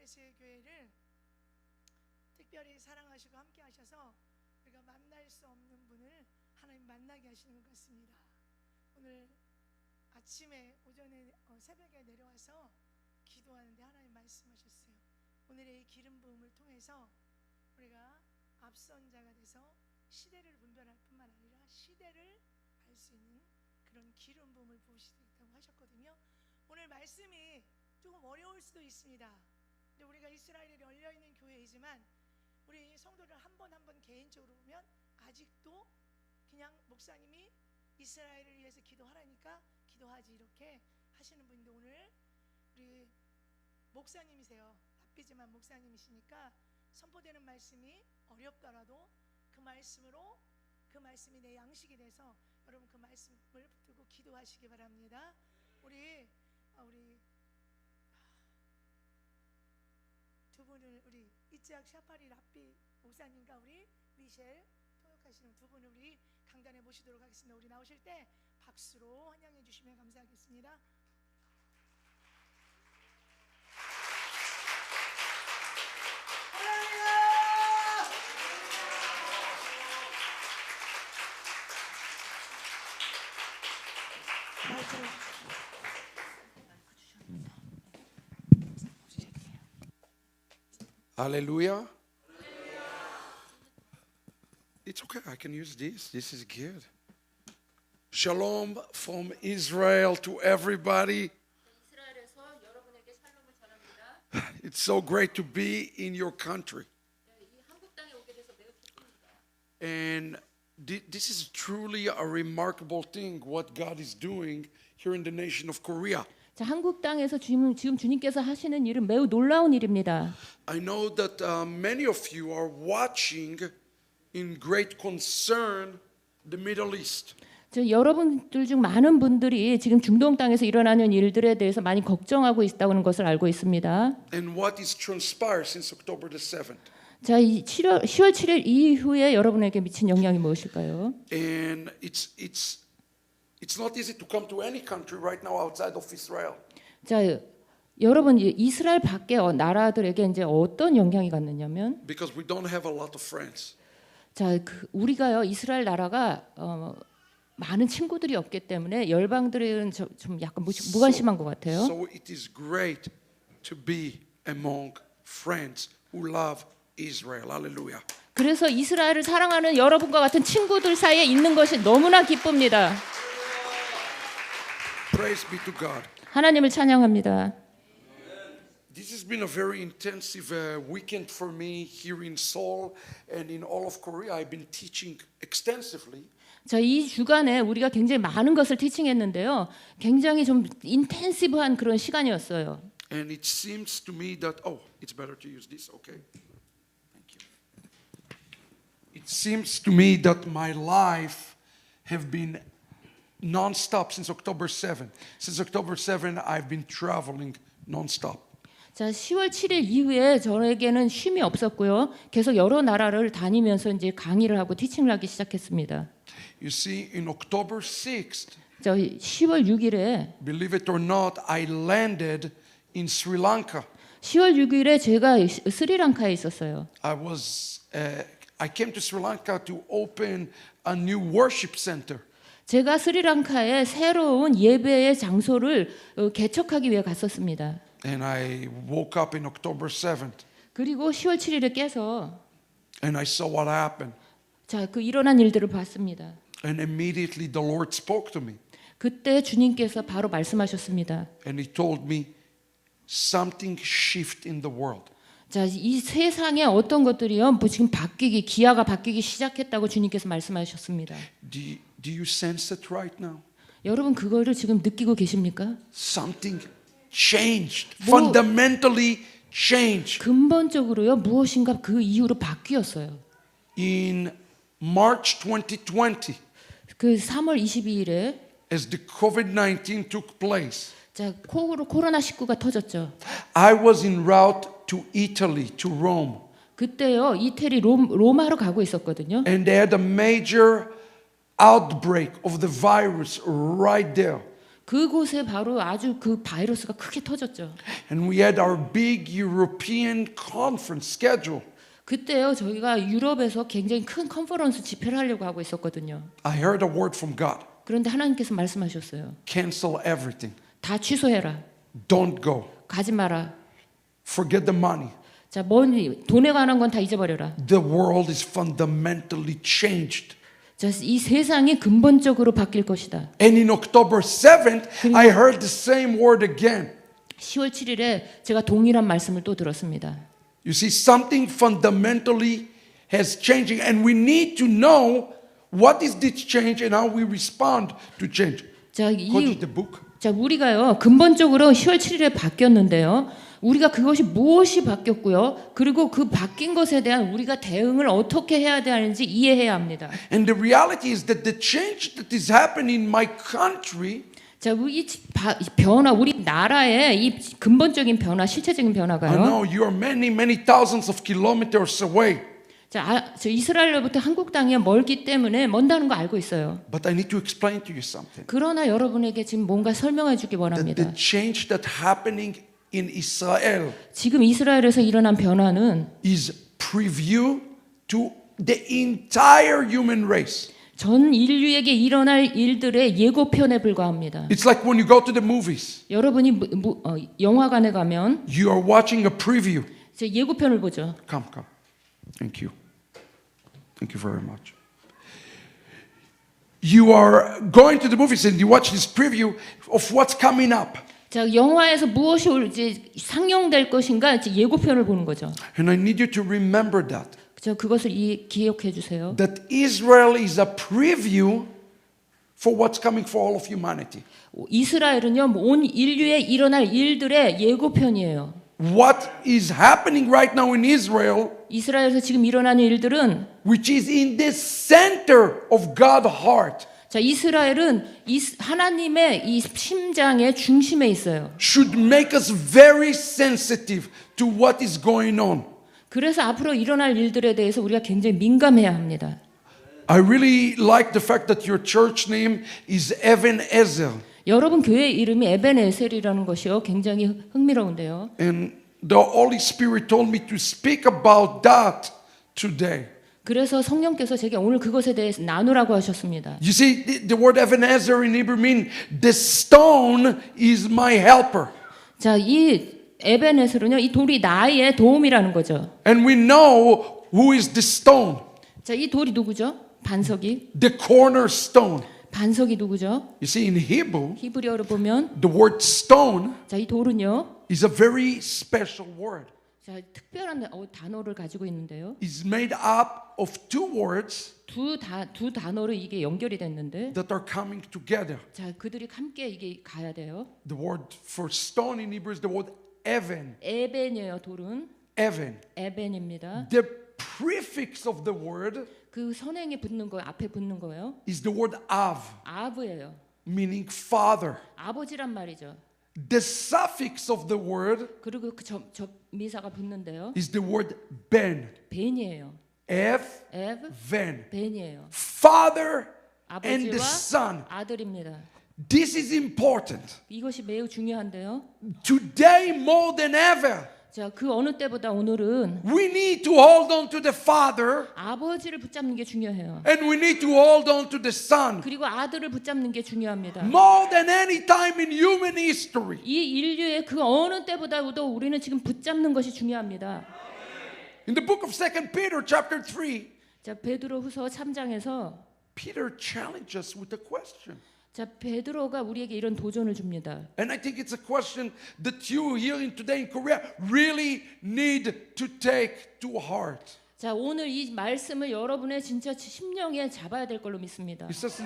KBS 교회를 특별히 사랑하시고 함께 하셔서 우리가 만날 수 없는 분을 하나님 만나게 하시는 것 같습니다. 오늘 아침에 오전에 새벽에 내려와서 기도하는데 하나님 말씀하셨어요. 오늘의 이 기름 부음을 통해서 우리가 앞선 자가 돼서 시대를 분별할 뿐만 아니라 시대를 알 수 있는 그런 기름 부음을 부으시겠다고 하셨거든요. 오늘 말씀이 조금 어려울 수도 있습니다. 근데 우리가 이스라엘에 열려있는 교회이지만 우리 성도를 한 번 한 번 개인적으로 보면 아직도 그냥 목사님이 이스라엘을 위해서 기도하라니까 기도하지 이렇게 하시는 분인데 오늘 우리 목사님이세요. 바쁘지만 목사님이시니까 선포되는 말씀이 어렵더라도 그 말씀으로 그 말씀이 내 양식이 돼서 여러분 그 말씀을 붙들고 기도하시기 바랍니다. 우리 두 분을 우리 이지학 샤파리 라피 목사님과 우리 미셸 통역하시는 두 분을 우리 강단에 모시도록 하겠습니다. 우리 나오실 때 박수로 환영해 주시면 감사하겠습니다. Hallelujah. It's okay. I can use this. This is good. Shalom from Israel to everybody. It's so great to be in your country. And this is truly a remarkable thing what God is doing here in the nation of Korea. 자, 한국 땅에서 지금 주님께서 하시는 일은 매우 놀라운 일입니다. I know that many of you are watching in great concern the Middle East. 저 여러분들 중 많은 분들이 지금 중동 땅에서 일어나는 일들에 대해서 많이 걱정하고 있다는 것을 알고 있습니다. And what is transpired since October the 7th. 자, 이 10월 7일 이후에 여러분에게 미친 영향이 무엇일까요? And it's not easy to come to any country right now outside of Israel. 자, 여러분 이스라엘 밖의 나라들에게 이제 어떤 영향이 갔느냐면 Because we don't have a lot of friends. 자, 우리가요 이스라엘 나라가 많은 친구들이 없기 때문에 열방들은 좀 약간 무관심한 것 같아요. So it is great to be among friends who love Israel. Hallelujah. 그래서 이스라엘을 사랑하는 여러분과 같은 친구들 사이에 있는 것이 너무나 기쁩니다. Praise be to God. 하나님을 찬양합니다. This has been a very intensive weekend for me here in Seoul and in all of Korea. I've been teaching extensively. 자, 이 주간에 우리가 굉장히 많은 것을 티칭했는데요. 굉장히 좀 인텐시브한 그런 시간이었어요. And it seems to me that it's better to use this. Okay. Thank you. It seems to me that my life have been non-stop since October 7th. Since October 7th, I've been traveling non-stop. 자, 10월 7일 이후에 저에게는 쉼이 없었고요. 계속 여러 나라를 다니면서 이제 강의를 하고 티칭을 하기 시작했습니다. You see, in October 6th, 저 10월 6일에 believe it or not, I landed in Sri Lanka. 10월 6일에 제가 스리랑카에 있었어요. I came to Sri Lanka to open a new worship center. 제가 스리랑카에 새로운 예배의 장소를 개척하기 위해 갔었습니다. And I woke up in October 7th. 그리고 10월 7일에 깨서 And I saw what happened. 자, 그 일어난 일들을 봤습니다. And immediately the Lord spoke to me. 그때 주님께서 바로 말씀하셨습니다. And He told me something shift in the world. 자, 이 세상에 어떤 것들이요, 지금 기아가 바뀌기 시작했다고 주님께서 말씀하셨습니다. Do you sense it right now? 여러분 그거를 지금 느끼고 계십니까? Something changed, fundamentally changed. 근본적으로요, 무엇인가 그 이후로 바뀌었어요. In March 2020, 그 3월 22일에 as the COVID-19 took place, 자, 코로나19가 터졌죠. I was en route to Italy, to Rome. 그때요, 이태리 로마로 가고 있었거든요. And they had a major outbreak of the virus right there. 그곳에 바로 아주 그 바이러스가 크게 터졌죠. And we had our big European conference schedule. 그때요 저희가 유럽에서 굉장히 큰 컨퍼런스 집회를 하려고 하고 있었거든요. I heard a word from God. 그런데 하나님께서 말씀하셨어요. Cancel everything. 다 취소해라. Don't go. 가지 마라. Forget the money. 자, 돈에 관한 건 다 잊어버려라. The world is fundamentally changed. 자, 이 세상이 근본적으로 바뀔 것이다. And in October 7th, I heard the same word again. 10월 7일에 제가 동일한 말씀을 또 들었습니다. You see, something fundamentally has changing, and we need to know what is this change and how we respond to change. 자, Quote the book. 자, 우리가요 근본적으로 10월 7일에 바뀌었는데요. 우리가 그것이 무엇이 바뀌었고요. 그리고 그 바뀐 것에 대한 우리가 대응을 어떻게 해야 되는지 이해해야 합니다. And the reality is that the change that is happening in my country 자, 이 변화, 우리 나라의 이 근본적인 변화, 실체적인 I 변화가요. know you are many thousands of kilometers away, 자, 저 이스라엘로부터 한국 땅이 멀기 때문에 먼다는 거 알고 있어요. but I need to explain to you something. 그러나 여러분에게 지금 뭔가 설명해 주기 That 원합니다. the change that happening in Israel 지금 이스라엘에서 일어난 변화는 is preview to the entire human race. 전 인류에게 일어날 일들의 예고편에 불과합니다. It's like when you go to the movies, 여러분이 영화관에 가면 you are watching a preview. 이제 예고편을 보죠. Come. Thank you. Thank you very much. You are going to the movies and you watch this preview of what's coming up. 자, 영화에서 무엇이 이제 상영될 것인가 이제 예고편을 보는 거죠. And I need you to remember that. 저 그것을 기억해 주세요. That Israel is a preview for what's coming for all of humanity. 이스라엘은요, 온 인류에 일어날 일들의 예고편이에요. What is happening right now in Israel, 이스라엘에서 지금 일어나는 일들은 which is in the center of God's heart, 자, 이스라엘은 하나님의 이 심장의 중심에 있어요. should make us very sensitive to what is going on. 그래서 앞으로 일어날 일들에 대해서 우리가 굉장히 민감해야 합니다. I really like the fact that your church name is Ebenezer. 여러분 교회 이름이 에벤에셀이라는 것이요 굉장히 흥미로운데요. And the Holy Spirit told me to speak about that today. 그래서 성령께서 제게 오늘 그것에 대해서 나누라고 하셨습니다. You see, the word Ebenezer in Hebrew means the stone is my helper. 자, 이 에벤에셀은요, 이 돌이 나의 도움이라는 거죠. And we know who is the stone. 자, 이 돌이 누구죠? 반석이. The cornerstone. 반석이 누구죠? You see, in Hebrew, 히브리어로 보면 the word stone 자, 이 돌은요. is a very special word. 자, 특별한 단어를 가지고 있는데요. It's made up of two words 두 단어로 이게 연결이 됐는데 that are coming together. 자, 그들이 함께 이게 가야 돼요. The word for stone in Hebrew is the word even. 에벤이에요, 돌은. Even. 에벤입니다. The prefix of the word 그 선행에 붙는 거 앞에 붙는 거예요. is the word av, 아브예요. meaning father. 아버지란 말이죠. The suffix of the word 그리고 그 미사가 붙는데요. is the word ben. 벤이에요. Ev, 에브 ven. 벤이에요. Father and the 아버지와 son. 아들입니다. This is important. 이것이 매우 중요한데요. Today more than ever, 자, 그 어느 때보다 오늘은 we need to hold on to the Father 아버지를 붙잡는 게 중요해요. and we need to hold on to the Son. 그리고 아들을 붙잡는 게 중요합니다. More than any time in human history. 이 인류의 그 어느 때보다도 우리는 지금 붙잡는 것이 중요합니다. In the book of 2 Peter chapter 3, 자, 베드로후서 3장에서 Peter challenges us with a question. 자, 베드로가 우리에게 이런 도전을 줍니다. And I think it's a question that you here in today in Korea really need to take to heart. 자, 오늘 이 말씀을 여러분의 진짜 심령에 잡아야 될 걸로 믿습니다. He says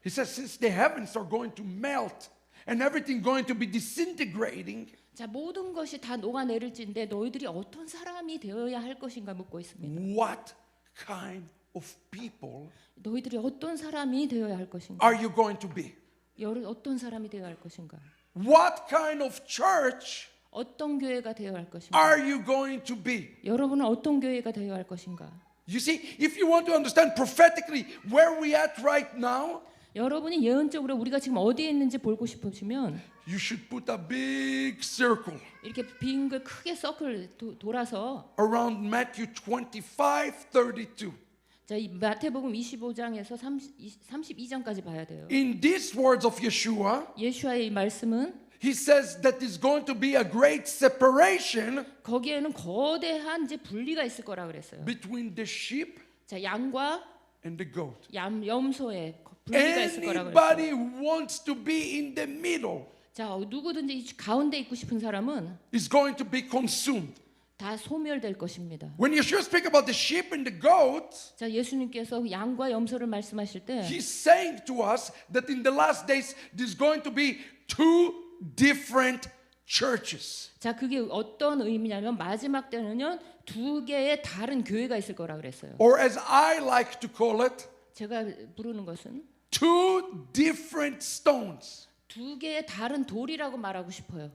since the heavens are going to melt and everything going to be disintegrating, 자, 모든 것이 다 녹아내릴진데 너희들이 어떤 사람이 되어야 할 것인가 묻고 있습니다. what kind of people 너희들이 어떤 사람이 되어야 할 것인가? are you going to be? 어떤 사람이 되어야 할 것인가? What kind of church 어떤 교회가 되어야 할 것인가? are you going to be? 여러분은 어떤 교회가 되어야 할 것인가? You see, if you want to understand prophetically where we at right now, 여러분이 예언적으로 우리가 지금 어디에 있는지 보고 싶으시면 you should put a big circle 이렇게 빈 걸 크게 서클 돌아서 around Matthew 25:32. 자, 이 마태복음 25장에서 32장까지 봐야 돼요. In these words of Yeshua, 예수와의 이 말씀은 he says that there's going to be a great separation 거기에는 거대한 이제 분리가 있을 거라 그랬어요. between the sheep 자, 양과 and the goat. 염소의 분리가 있을 거라 Anybody 그랬어요. who wants to be in the middle 자, 누구든지 이 가운데 있고 싶은 사람은 is going to be consumed. 다 소멸될 것입니다. When Yeshua speaks about the sheep and the goat, 자, 예수님께서 양과 염소를 말씀하실 때 he's saying to us that in the last days there's going to be two different churches. 자, 그게 어떤 의미냐면 마지막 때는요 두 개의 다른 교회가 있을 거라 그랬어요. Or as I like to call it, 제가 부르는 것은 two different stones. 두 개의 다른 돌이라고 말하고 싶어요.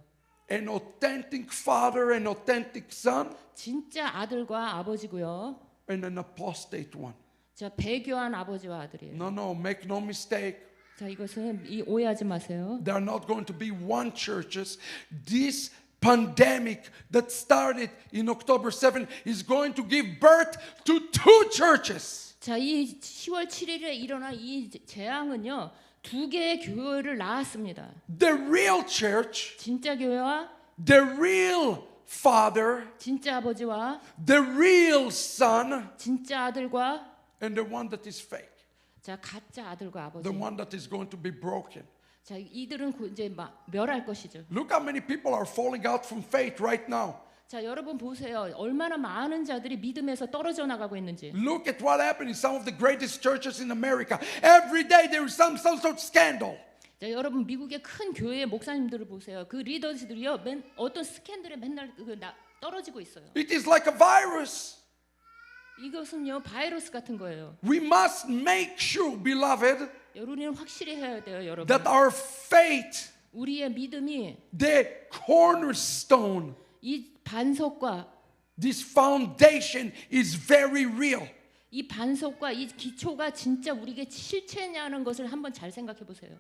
An authentic father and authentic son, 진짜 아들과 아버지고요. and an apostate one. 자, 배교한 아버지와 아들이에요. No, make no mistake. 자, 이것은 오해하지 마세요. There are not going to be one churches. This pandemic that started in October 7 is going to give birth to two churches. 자, 이 10월 7일에 일어난 이 재앙은요 두 개의 교회를 낳았습니다. The real church, 진짜 교회와 the real father, 진짜 아버지와 the real son, 진짜 아들과 and the one that is fake, 자, 가짜 아들과 아버지. the one that is going to be broken. 자, 이들은 이제 막 멸할 것이죠. Look how many people are falling out from faith right now. 자, 여러분 보세요. 얼마나 많은 자들이 믿음에서 떨어져 나가고 있는지. Look at what happened in some of the greatest churches in America. Every day there is some sort of scandal. 자, 여러분 미국의 큰 교회의 목사님들을 보세요. 그 리더들이요, 어떤 스캔들에 맨날 떨어지고 있어요. It is like a virus. 이것은요 바이러스 같은 거예요. We must make sure, beloved, 여러분은 확실히 해야 돼요, 여러분. that our faith, 우리의 믿음이 the cornerstone, 이 반석과 this foundation is very real. 이 반석과 이 기초가 진짜 우리에게 실체냐는 것을 한번 잘 생각해 보세요.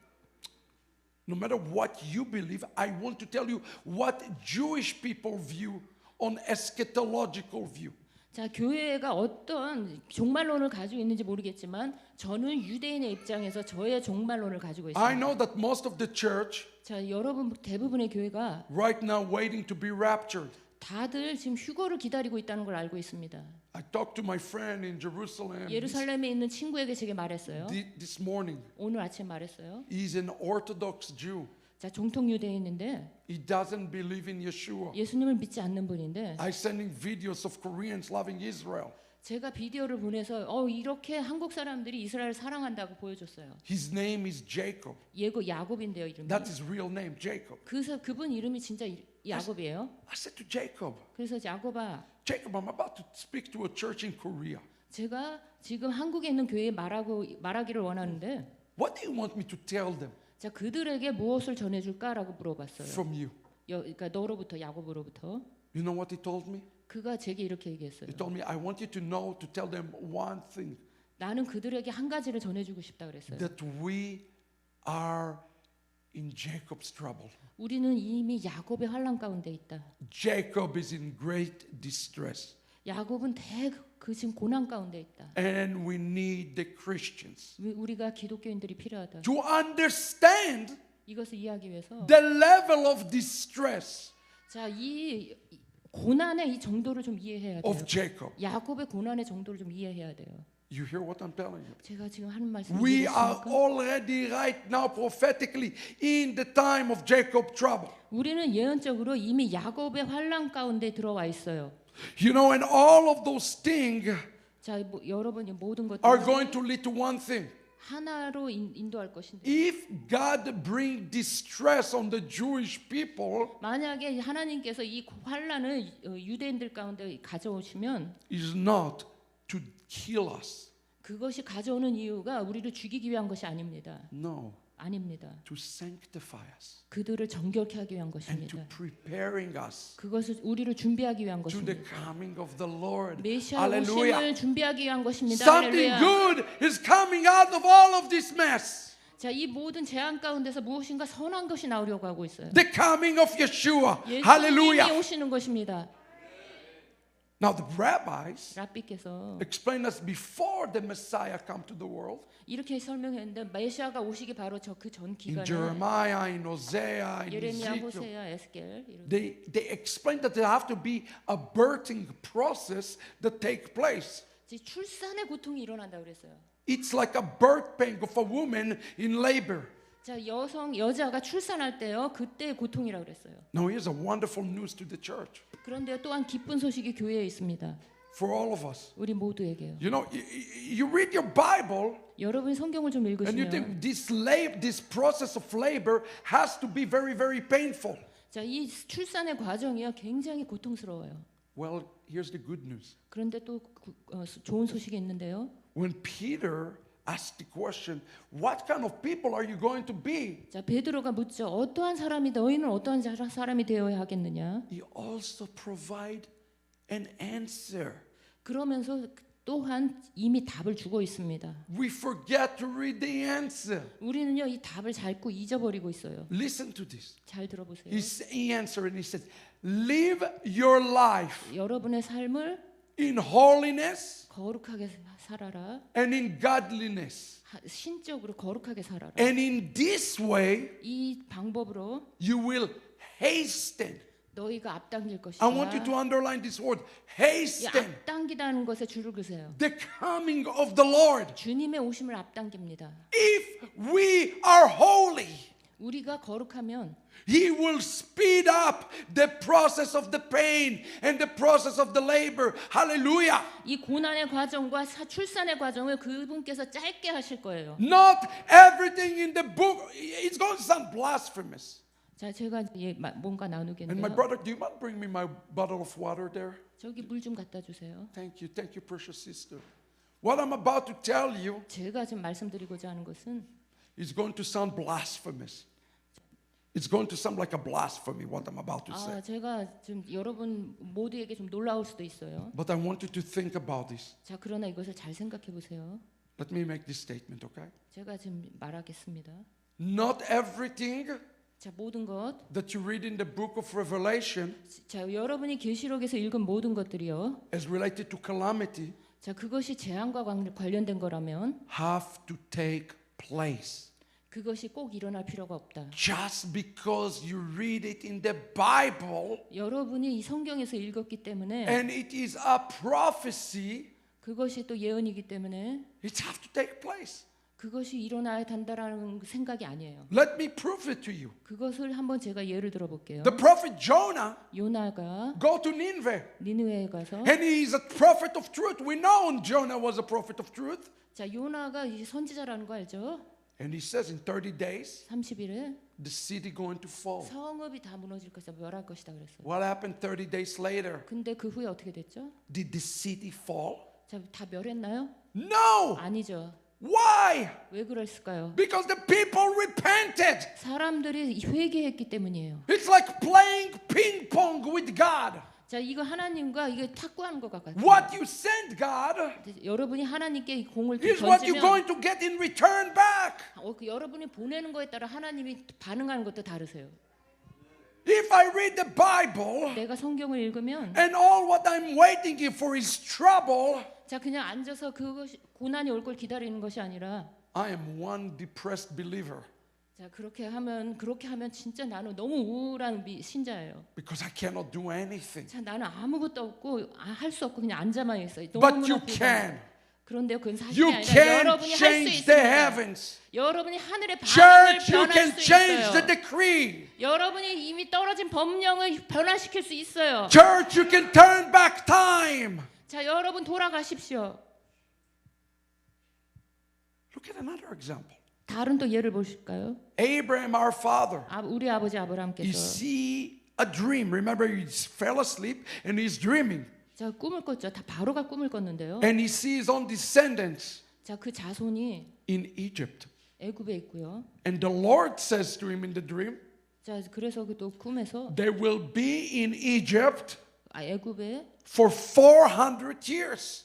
No matter what you believe, I want to tell you what Jewish people view on eschatological view. 자, 교회가 어떤 종말론을 가지고 있는지 모르겠지만 저는 유대인의 입장에서 저의 종말론을 가지고 있습니다. I know that most of the church 자, 여러분 대부분의 교회가 right now waiting to be raptured. 다들 지금 휴거를 기다리고 있다는 걸 알고 있습니다. I talked to my friend in Jerusalem 예루살렘에 있는 친구에게 제게 말했어요. this morning. 오늘 아침 말했어요. He's an Orthodox Jew. 자, 정통 유대인인데 He doesn't believe in Yeshua. 예수님을 믿지 않는 분인데 I send him videos of Koreans loving Israel. 제가 비디오를 보내서 이렇게 한국 사람들이 이스라엘 사랑한다고 보여줬어요. His name is Jacob. 야곱인데요, 이름이. That's his real name, Jacob. 그분 이름이 진짜 야곱이에요. I said to Jacob, 그래서 야곱아, Jacob, I'm about to speak to a church in Korea. 제가 지금 한국에 있는 교회에 말하기를 원하는데 What do you want me to tell them 자, 그들에게 무엇을 전해줄까라고 물어봤어요. from you? 그러니까 너로부터 야곱으로부터. You know what he told me? 그가 제게 이렇게 얘기했어요. He told me, I want you to know, to tell them one thing, 나는 그들에게 한 가지를 전해주고 싶다 그랬어요. that we are in Jacob's trouble. 우리는 이미 야곱의 환난 가운데 있다. Jacob is in great distress. 야곱은 그 지금 고난 가운데 있다. And we need the Christians 우리가 기독교인들이 필요하다. to understand 이것을 이해하기 위해서 the level of distress 자, 이 고난의 이 정도를 좀 이해해야 돼요. of Jacob. 야곱의 고난의 정도를 좀 이해해야 돼요. You hear what I'm telling you? 제가 지금 하는 말씀 We are 이해되십니까? already right now prophetically in the time of Jacob trouble. 우리는 예언적으로 이미 야곱의 환난 가운데 들어와 있어요. You know, and all of those things 자, 여러분이 모든 것들이 are going to lead to one thing. 하나로 인도할 것인데 If God bring distress on the Jewish people, 만약에 하나님께서 이 환난을 유대인들 가운데 가져오시면 is not to kill us. 그것이 가져오는 이유가 우리를 죽이기 위한 것이 아닙니다. No, 아닙니다. to sanctify us 그들을 정결케 하기 위한 and to 것입니다. preparing us 그것을 우리를 준비하기 위한 to 것입니다. the coming of the Lord. 메시아 Hallelujah. 오심을 준비하기 위한 것입니다. Something 할렐루야. good is coming out of all of this mess. 자, 이 모든 재앙 가운데서 무엇인가 선한 것이 나오려고 하고 있어요. The coming of Yeshua. 예수님이 Hallelujah. 오시는 것입니다. Now the rabbis 랍비께서 explained us before the Messiah come to the world. 이렇게 설명했는데 메시아가 오시기 바로 저 그 전 In 기간에 Jeremiah, in Hosea, in 예레미야, Ezekiel. 호세야, 에스겔 이런 They explained that there have to be a birthing process that take place. 출산의 고통이 일어난다 그랬어요. It's like a birth pain of a woman in labor. 자, 여자가 출산할 때요, 그때의 고통이라고 그랬어요. Now here's a wonderful news to the church 그런데 또한 기쁜 소식이 교회에 있습니다. for all of us. 우리 모두에게요. You know, you read your Bible 여러분이 성경을 좀 and you 읽으시면 think this process of labor has to be very, very painful. 자, 이 출산의 과정이요 굉장히 고통스러워요. Well, here's the good news. 그런데 또 좋은 소식이 있는데요. When Peter asked the question, what kind of people are you going to be? 자, 베드로가 묻죠. 어떠한 사람이 너희는 어떠한 사람이 되어야 하겠느냐? He also provide an answer. 그러면서 또한 이미 답을 주고 있습니다. We forget to read the answer. 우리는요 이 답을 자꾸 잊어버리고 있어요. Listen to this. 잘 들어보세요. He answered and he said, live your life 여러분의 삶을 in holiness 거룩하게 살아라. and in godliness. 신적으로 거룩하게 살아라. And in this way, 이 방법으로 you will hasten. 너희가 앞당길 것이다. I want you to underline this word, 이 hasten 앞당기다는 것에 줄을 그세요. the coming of the Lord. 주님의 오심을 앞당깁니다. If we are holy, 우리가 거룩하면 He will speed up the process of the pain and the process of the labor. Hallelujah. 이 고난의 과정과 출산의 과정을 그분께서 짧게 하실 거예요. Not everything in the book. It's going to sound blasphemous. 자, 제가 뭔가 And my 나누겠는데요. brother, do you mind bring me my bottle of water there? 저기 물 좀 갖다 주세요. Thank you, precious sister. What I'm about to tell you 제가 지금 말씀드리고자 하는 것은 is going to sound blasphemous. It's going to sound like a blasphemy, what I'm about to say. 제가 좀 여러분 모두에게 좀 놀라울 수도 있어요. But I want you to think about this. 자, 그러나 이것을 잘 생각해 보세요. Let me make this statement, okay? 제가 지금 말하겠습니다. Not everything 자, 모든 것, that you read in the book of Revelation 자, 여러분이 계시록에서 읽은 모든 것들이요. as related to calamity 자, 그것이 재앙과 관련된 거라면 have to take place. 그것이 꼭 일어날 필요가 없다. Just because you read it in the Bible 여러분이 이 성경에서 읽었기 때문에 and it is a prophecy, 그것이 또 예언이기 때문에 it has to take place. 그것이 일어나야 한다라는 생각이 아니에요. Let me prove it to you. 그것을 한번 제가 예를 들어 볼게요. The prophet Jonah 요나가 go to Nineveh 니느웨에 가서 and he is a prophet of truth. We know Jonah was a prophet of truth. 자, 요나가 이 선지자라는 거 알죠? And he says in 30 days 30일에 the city going to fall. 성읍이 다 무너질 것이다, 멸할 것이다 그랬어요. What happened 30 days later? 근데 그 후에 어떻게 됐죠? Did the city fall? 자, 다 멸했나요? No. 아니죠. Why? 왜 그랬을까요? Because the people repented. 사람들이 회개했기 때문이에요. It's like playing ping pong with God. 자, 이거 하나님과 이게 탁구하는 것 같아요. What you send God 여러분이 하나님께 이 공을 is what you're 던지면 going to get in return back. 그 여러분이 보내는 거에 따라 하나님이 반응하는 것도 다르세요. If I read the Bible 내가 성경을 읽으면 and all what I'm waiting for is trouble, 자, 그냥 앉아서 그것이 고난이 올 걸 기다리는 것이 아니라 I am one depressed believer 자, 그렇게 하면 진짜 나는 너무 우울한 신자예요. because I cannot do anything. 자, 나는 아무것도 없고 할 수 없고 그냥 앉아만 있어요. But 너무나 you can. 그런데 그건 사실이 You 아니라 can 여러분이 할 수 change the 있습니다. heavens. 여러분이 하늘의 반응을 Church, you 변할 can 수 change the 있어요. decree. 여러분이 이미 떨어진 법령을 변화시킬 수 있어요. Church, you can turn back time. 자, 여러분 돌아가십시오. Look at another example. 다른 또 예를 보실까요? Abraham, our father, 우리 아버지 you 아브라함께서 see a dream. Remember, he fell asleep and he's dreaming. 자, 꿈을 꿨죠. 다 바로가 꿈을 꿨는데요. And he sees on descendants 자, 그 자손이 in Egypt. 애굽에 있고요. And the Lord says to him in the dream, 자, 그래서 그 또 꿈에서 they will be in Egypt 애굽에 for 400 years.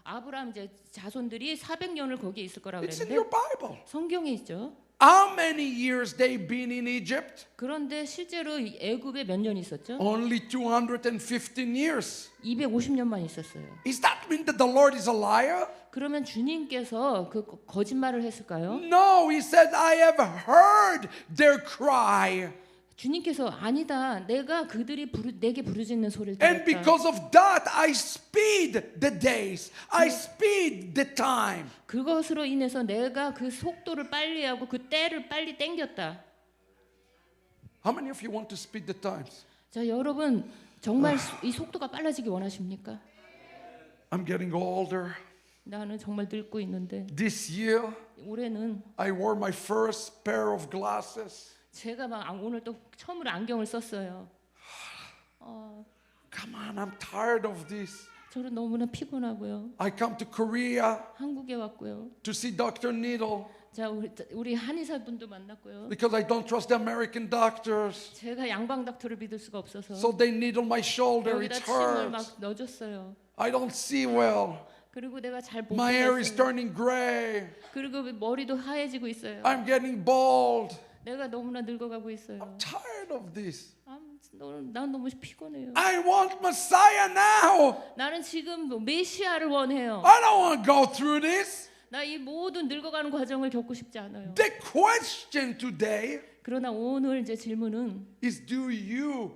아브라함 이제 자손들이 400년을 거기에 있을 거라고 It's in 그랬는데 your Bible. 성경에 있죠. How many years they've been in Egypt? 그런데 실제로 이 애굽에 몇 년 있었죠? Only 215 years. 250년만 있었어요. Is that mean that the Lord is a liar? 그러면 주님께서 그 거짓말을 했을까요? No, he said, I have heard their cry. 주님께서 아니다. 내가 그들이 내게 부르짖는 소리를 And 들었다. because of that, I speed the days. I speed the time. 그것으로 인해서 내가 그 속도를 빨리 하고 그 때를 빨리 당겼다. How many of you want to speed the times? 자, 여러분 정말 이 속도가 빨라지기 원하십니까? I'm getting older. 나는 정말 늙고 있는데 This year, 올해는 I wore my first pair of glasses. 제가 막 오늘 또 처음으로 안경을 썼어요. Come on, I'm tired of this. 저는 너무나 피곤하고요. I come to Korea 한국에 왔고요. to see Dr. Needle 자, 우리 한의사분도 만났고요. because I don't trust the American doctors. 제가 양방 닥터를 믿을 수가 없어서 So they needle my shoulder. It 여기다 침을 hurts. 막 넣어줬어요. I don't see well. 그리고 내가 잘 못 My hair is 보겠어요. turning gray. 그리고 머리도 하얘지고 있어요. I'm getting bald. 내가 너무나 늙어가고 있어요. I'm tired of this. 난 너무 피곤해요. I want Messiah now. 나는 지금 메시아를 원해요. I don't want to go through this. 나 이 모든 늙어가는 과정을 겪고 싶지 않아요. The question today 그러나 오늘 이제 질문은 is, do you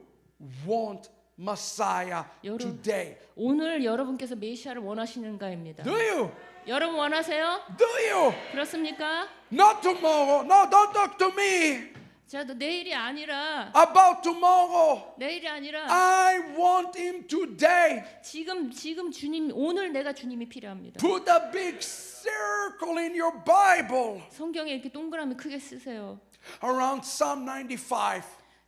want Messiah 여러분, today? 오늘 여러분께서 메시아를 원하시는가입니다. Do you? 여러분 원하세요? Do you? 그렇습니까? Not tomorrow. No, don't talk to me 자, 내일이 아니라 about tomorrow. 내일이 아니라 I want him today. 지금 주님 오늘 내가 주님이 필요합니다. Put a big circle in your Bible 성경에 이렇게 동그라미 크게 쓰세요. around Psalm 95.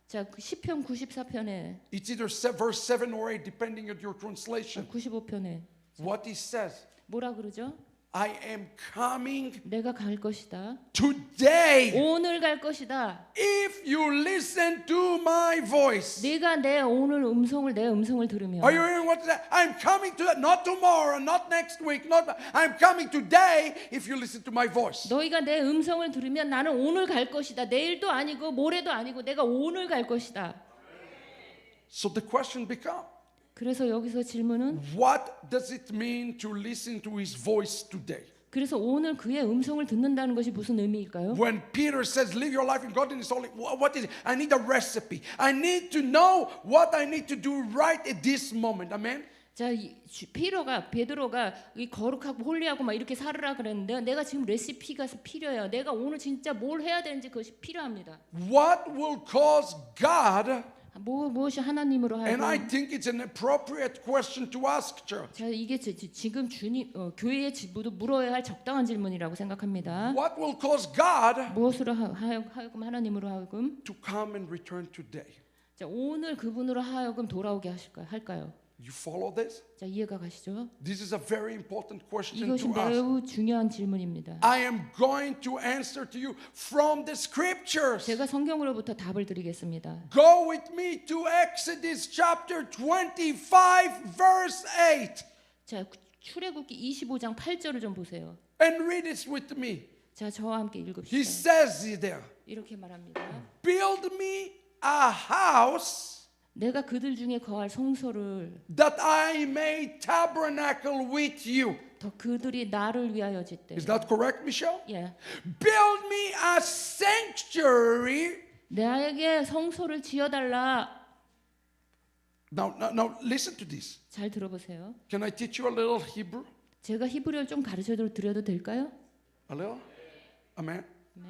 자, 시편 94편에 It's either verse 7 or 8 depending on your translation. 95편에 What he says, 뭐라 그러죠? I am coming 내가 갈 것이다. today 오늘 갈 것이다. if you listen to my voice. 네가 내 음성을 들으면 Are you hearing what that? I'm coming to that. Not tomorrow, not next week, not. I'm coming today if you listen to my voice. 너희가 내 음성을 들으면 나는 오늘 갈 것이다. 내일도 아니고 모레도 아니고 내가 오늘 갈 것이다. So the question becomes, 그래서 여기서 질문은 what does it mean to listen to his voice today? 그래서 오늘 그의 음성을 듣는다는 것이 무슨 의미일까요? When Peter says, live your life in godliness, what is it? I need a recipe. I need to know what I need to do right at this moment. Amen? 자, 베드로가 이 거룩하고 홀리하고 막 이렇게 살으라 그랬는데 내가 지금 레시피가 필요해요. 내가 오늘 진짜 뭘 해야 되는지 그것이 필요합니다. What will cause God? 무엇이 하나님으로 And I 하여금 think it's an appropriate question to ask, church. 자, 이게 지금 주님 교회에 물어야 할 적당한 질문이라고 생각합니다. What will cause God 무엇으로 하여금 하나님으로 하여금 to come and return today? 자, 오늘 그분으로 하여금 돌아오게 할까요? You follow this? 자, 이해가 가시죠? This is a very important question 이것이 to ask. 매우 중요한 질문입니다. I am going to answer to you from the scriptures. 제가 성경으로부터 답을 드리겠습니다. Go with me to Exodus chapter 25 verse 8 자, 출애굽기 25장 8절을 좀 보세요. and read it with me. 자, 저와 함께 He 읽읍시다. says it there. 이렇게 말합니다. Build me a house 내가 그들 중에 거할 성소를 that I may tabernacle with you. 더 그들이 나를 위하여 짓되. Is that correct, Michelle? 예. Build me a sanctuary. 나에게 성소를 지어달라. Now listen to this. 잘 들어보세요. Can I teach you a little Hebrew? 제가 히브리어를 좀 가르쳐 드려도 될까요? A little? Amen. 네.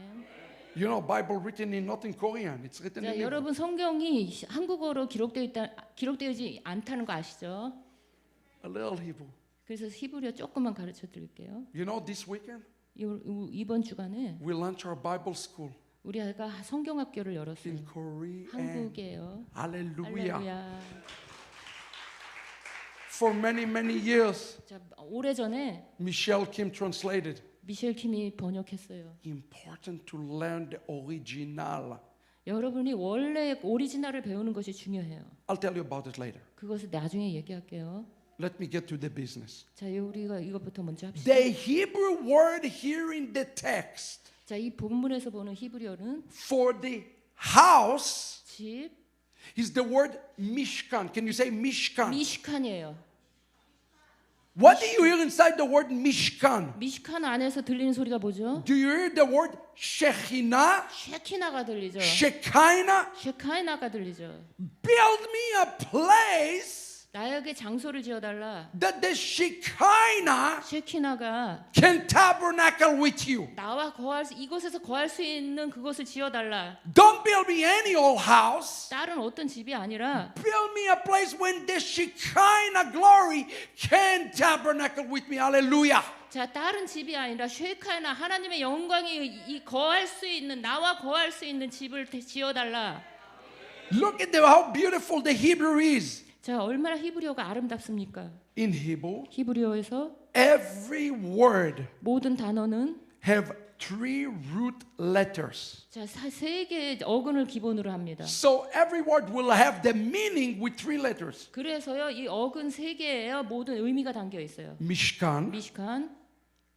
You know, Bible written in not in Korean. It's written 자, in Hebrew. 여러분 성경이 한국어로 기록되지 않다는 거 아시죠? A little Hebrew. 그래서 히브리어 조금만 가르쳐 드릴게요. You know, this weekend 이번 주간에 we launch our Bible school 우리 아이가 성경학교를 열었어요. in Korean. 한국에요. Hallelujah. 할렐루야. For many years, 자, 오래전에 Michelle Kim translated. 미셸 킴이 번역했어요. Important to learn the original. 여러분이 원래 오리지널을 배우는 것이 중요해요. I'll tell you about it later. 그것을 나중에 얘기할게요. Let me get to the business. 자, 우리가 이것부터 먼저 합시다. The Hebrew word here in the text 자, 이 본문에서 보는 히브리어는 for the house 집, is the word mishkan. Can you say mishkan? 미시칸이에요. What do you hear inside the word mishkan? 미시칸 안에서 들리는 소리가 뭐죠? Do you hear the word Shekhinah? 쉐키나가 들리죠. Shekinah? 쉐카이나가 들리죠. Build me a place 나에게 장소를 지어달라. that the Shekinah 쉐키나가 can tabernacle with you. 나와 이곳에서 거할 수 있는 그것을 지어달라. Don't build me any old house. 다른 어떤 집이 아니라 Build me a place when the Shekinah glory can tabernacle with me. Hallelujah. 자, 다른 집이 아니라 쉐카이나 하나님의 영광이 거할 수 있는 나와 거할 수 있는 집을 지어달라. Look at how beautiful the Hebrew is. 자, 얼마나 히브리어가 아름답습니까? In Hebrew, 히브리어에서 every word 모든 단어는 have 3 root letters. 자, 세 개의 어근을 기본으로 합니다. So every word will have the meaning with 3 letters. 그래서요, 이 어근 세 개에 모든 의미가 담겨 있어요. Mishkan, 미시칸,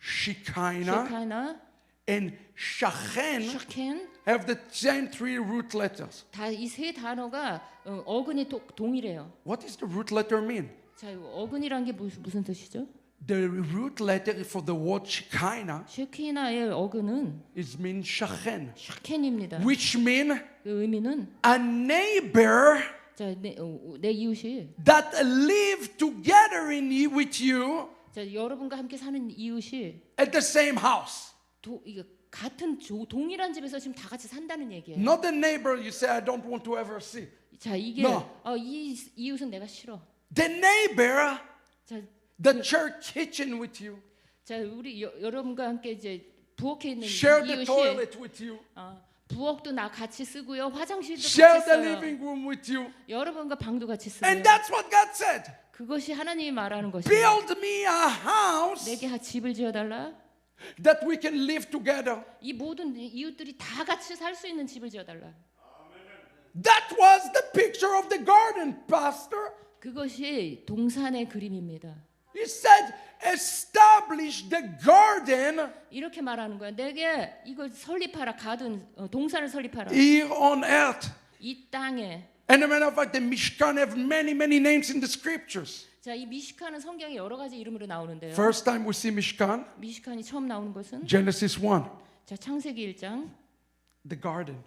Shekinah, 쉐카이나, and Shachen 샤켄, have the same 3 root letters. 다 이 세 단어가 어근이 동일해요. What does the root letter mean? 자, 어근이란 게 무슨 뜻이죠? The root letter for the word Shekinah 쉐키나의 어근은 is mean Shachen, 샤켄입니다. which mean 그 의미는 a neighbor 자, 내 이웃이 that live together with you 자, 여러분과 함께 사는 이웃이 at the same house. 이거 같은 동일한 집에서 지금 다 같이 산다는 얘기예요. Not the neighbor you say I don't want to ever see. 자, 이게 No. 이 이웃은 내가 싫어. The neighbor, 자, the church kitchen with you, 자, 우리 여러분과 함께 이제 부엌에 있는 share the 이웃이 toilet with you, 부엌도 같이 쓰고요, 화장실도 share 같이 the 써요. living room with you. 여러분과 방도 같이 쓰고. And that's what God said. 그것이 하나님이 말하는 것이에요. Build me a house 내게 집을 지어달라. that we can live together. 이 모든 이웃들이 다 같이 살 수 있는 집을 지어달라. That was the picture of the garden, Pastor. 그것이 동산의 그림입니다. He said, establish the garden 이렇게 말하는 거야. 내게 이거 설립하라. 동산을 설립하라. here on earth. 이 땅에. And a matter of fact, the Mishkan have many, many names in the scriptures. 자, 이 미시칸은 성경에 여러 가지 이름으로 나오는데요. First time we see Mishkan, 미시칸이 처음 나오는 것은 Genesis 1, 자, 창세기 1장 the garden.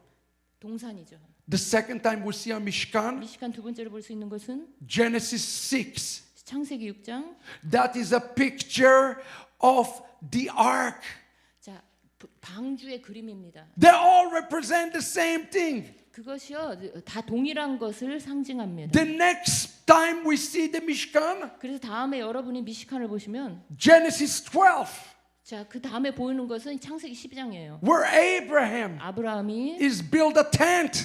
동산이죠. The second time we see a Mishkan, 미시칸 두 번째로 볼 수 있는 것은 Genesis 6. 창세기 6장. That is a picture of the ark. 자, 방주의 그림입니다. They all represent the same thing. 그것이요, 다 동일한 것을 상징합니다. The next time we see the Mishkan, 그래서 다음에 여러분이 미시칸을 보시면 Genesis 12, 자, 그 다음에 보이는 것은 창세기 12장이에요. where Abraham 아브라함이 is built a tent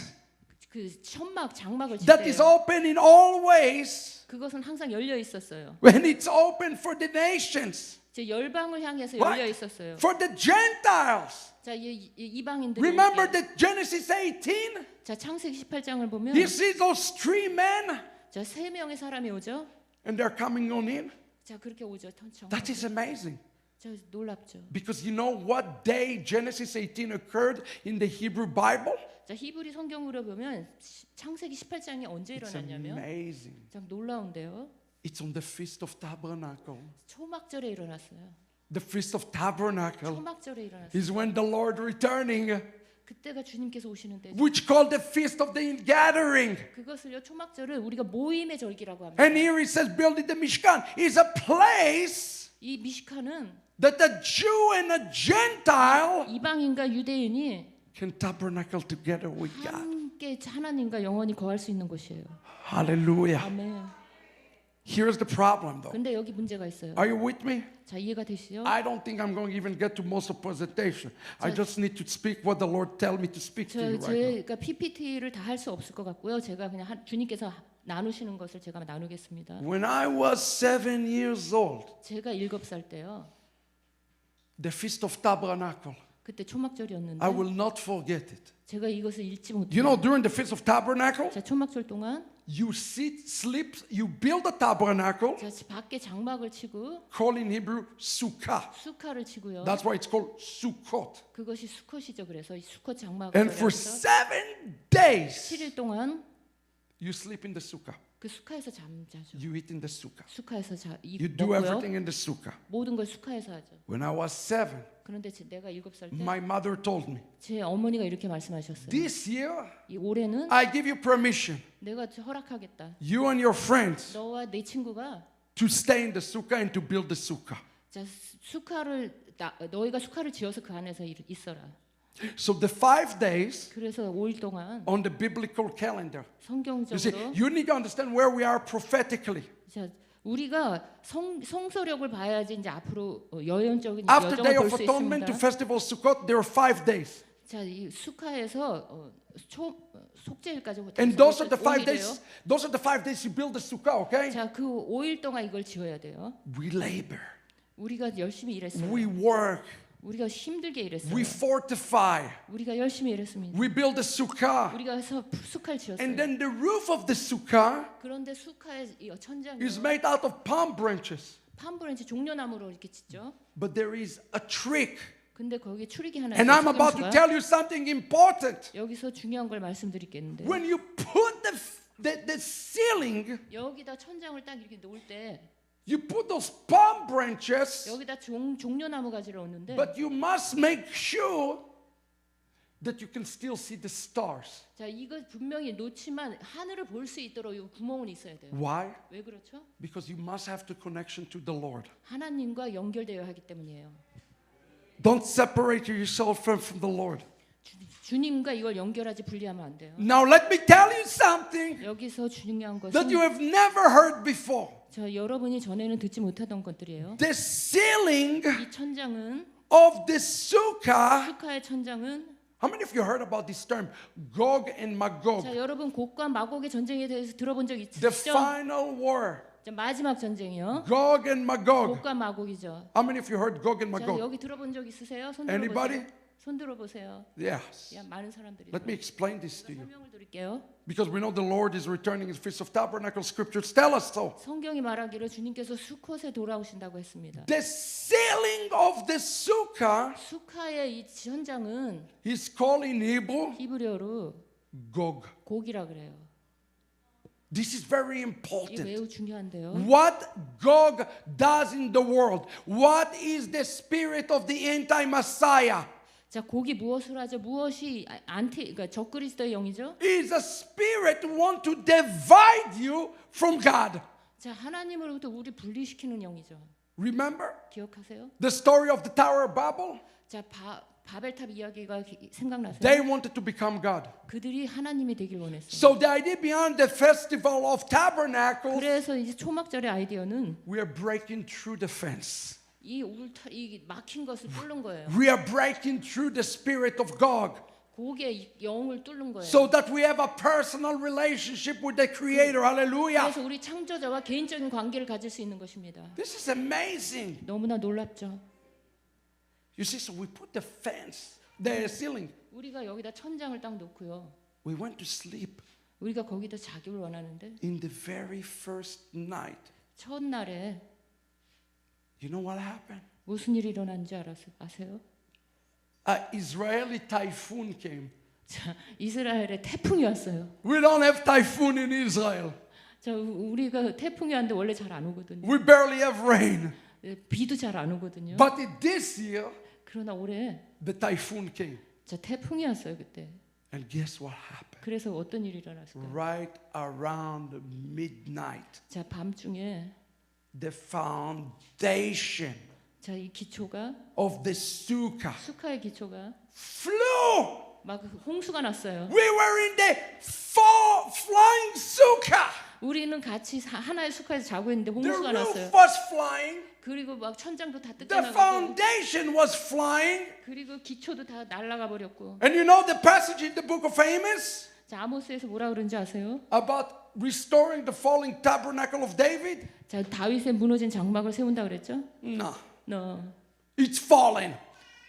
그 장막을 that is 칠 때요. open in all ways. 그것은 항상 열려 있었어요. When it's open for the nations, 제 열방을 향해서 Right. 열려 있었어요. for the Gentiles. 자, 이방인들. Remember that Genesis 18? 자, 창세기 18장을 보면 You see those 3 men 자, 세 명의 사람이 오죠. and they're coming on in. 자, 그렇게 오죠. That is amazing. 자, 놀랍죠. Because you know what day Genesis 18 occurred in the Hebrew Bible? 자, 히브리 성경으로 보면 창세기 18장이 언제 It's 일어났냐면 amazing. 참 놀라운데요. It's on the Feast of Tabernacle. 초막절에 일어났어요. The Feast of Tabernacle 초막절에 일어났어요. is when the Lord returning, 그때가 주님께서 오시는 때죠. which called the Feast of the Ingathering. 그것을요, 초막절을 우리가 모임의 절기라고 합니다. And here it says, building the Mishkan is a place 이 미시칸은 that the Jew and a Gentile 이방인과 유대인이 can tabernacle together with God. 함께 하나님과 영원히 거할 수 있는 곳이에요. Hallelujah. 아멘. Here's the problem though. 근데 여기 문제가 있어요. Are you with me? 자, 이해가 되시죠? I don't think I'm going to even get to most of presentation. I just need to speak what the Lord tell me to speak to you right now. 제가 PPT를 다 할 수 없을 것 같고요. 제가 그냥 주님께서 나누시는 것을 제가 나누겠습니다. When I was 7 years old, 제가 7살 때요. the Feast of Tabernacle, 그때 초막절이었는데 I will not forget it. 제가 이것을 잊지 You 못해요. know, during the Feast of Tabernacle, 자, 초막절 동안 you sit, sleep, you build a tabernacle, 자, 밖에 장막을 치고 called in Hebrew sukkah. 수카를 치고요. That's why it's called sukkot. 그것이 수컷이죠. 그래서 이 수컷 장막을 And for 해서 7 days, 7일 동안 you sleep in the sukkah. 그 수카에서 잠자죠. You eat in the sukkah. 수카에서 You do 먹고요. everything in the sukkah. 모든 걸 수카에서 하죠. When I was 7, 그런데 내가 7살 때 my mother told me, 제 어머니가 이렇게 말씀하셨어요. this year, 이 올해는 I give you permission, 내가 허락하겠다. you and your friends, 너와 내 친구가 to stay in the sukkah and to build the sukkah. 자, 너희가 수카를 지어서 그 안에서 있어라. So the 5 days 그래서 5일 동안 on the biblical calendar, you see, 성경적으로 you need to understand where we are prophetically. 자, 우리가 성서력을 봐야지 이제 앞으로 여연적인 After 여정을 Day 볼 of 수 Atonement to 있습니다. Festival Sukkot, there are 5 days. 자, 이 수카에서 속죄일까지 And those are the 5 5일이에요. days. Those are the 5 days you build the sukkah, okay? 자, 그 5일 동안 이걸 지어야 돼요. We labor, 우리가 열심히 일했어요. we work, 우리가 힘들게 일했어요. we fortify, 우리가 열심히 일했습니다. we build the sukkah. 우리가 해서 수카를 지었어요. And then the roof of the sukkah 그런데 수카의 이 천장이 is made out of palm branches. 팜브런치 종려나무로 이렇게 짓죠. But there is a trick. 근데 거기에 추리기 하나 And I'm about to 있어요. tell you something important. 여기서 중요한 걸 말씀드리겠는데 When you put the ceiling, 여기다 천장을 딱 이렇게 놓을 때 you put those palm branches, 여기다 종려나무 가지를 얹는데 but you must make sure that you can still see the stars. 자, 이거 분명히 놓지만 하늘을 볼 수 있도록 이 구멍은 있어야 돼요. Why? 왜 그렇죠? Because you must have the connection to the Lord. 하나님과 연결되어야 하기 때문이에요. Don't separate yourself from the Lord. 주님과 이걸 연결하지 분리하면 안 돼요. Now let me tell you something 여기서 중요한 that you 것은 have never heard before. 자, 여러분이 전에는 듣지 못하던 것들이에요. The ceiling 이 천장은 of the sukkah. 수카의 천장은 How many of you heard about this term, Gog and Magog? 자, 여러분 곡과 마곡의 전쟁에 대해서 들어본 적 있으시죠? The final war, 자, 마지막 전쟁이요. Gog and Magog. 곡과 마곡이죠. How many of you heard Gog and 자, Magog? 여기 들어본 적 있으세요? 손 Anybody? 들어보세요. 손 들어보세요. Yes. 야, 많은 사람들이. Let me explain this to you. 설명을 드릴게요. Because we know the Lord is returning in the Feast of Tabernacles. Scriptures tell us so. 성경이 말하기를 주님께서 수컷에 돌아오신다고 했습니다. The ceiling of the sukkah 수카의 이 천장은 is called in Hebrew 히브리어로 Gog. 곡이라 그래요. This is very 이게 important. 매우 중요한데요. What Gog does in the world, what is the spirit of the anti-Messiah? 자, 곡이 무엇을 하죠? 무엇이 그러니까 적그리스도의 영이죠? Is a spirit want to divide you from God. 자, 하나님으로부터 우리 분리시키는 영이죠. Remember 기억하세요? the story of the Tower of Babel? 자, 바벨탑 이야기가 생각나세요? They wanted to become God. 그들이 하나님이 되길 원했어요. So the idea behind the festival of tabernacles, 그래서 이제 초막절의 아이디어는 we are breaking through the fence. 이 막힌 것을 뚫는 거예요. We are breaking through the spirit of God. 곡의 영을 뚫는 거예요. So that we have a personal relationship with the Creator. Hallelujah. 그래서 우리 창조자와 개인적인 관계를 가질 수 있는 것입니다. This is amazing. 너무나 놀랍죠. You see, so we put the fence, the ceiling. 우리가 여기다 천장을 딱 놓고요. We went to sleep 우리가 거기다 자기를 원하는데 in the very first night. 첫날에 You know what happened? 무슨 일이 일어난지 아세요? An Israeli typhoon came. 자, 이스라엘에 태풍이 왔어요. We don't have typhoon in Israel. 자, 우리가 태풍이 왔는데 원래 잘 안 오거든요. We barely have rain. 비도 잘 안 오거든요. But this year, 그러나 올해 the typhoon came. 자, 태풍이 왔어요 그때. And guess what happened? 그래서 어떤 일이 일어났을까요? Right around midnight, 자, 밤중에 the foundation 자, 이 기초가 of the sukkah 수카의 기초가 flew. 막 홍수가 났어요. We were in the flying sukkah. 우리는 같이 하나의 수카에서 자고 있는데 The 홍수가 roof 났어요. was flying. 그리고 막 천장도 다 The 뜯겨나가고 foundation was flying. 그리고 기초도 다 날아가 버렸고. And you know the passage in the book of Amos 자, 아모스에서 뭐라 그런지 아세요? about restoring the falling tabernacle of David? 자, 다윗의 무너진 장막을 세운다 그랬죠? No. 너 It's fallen.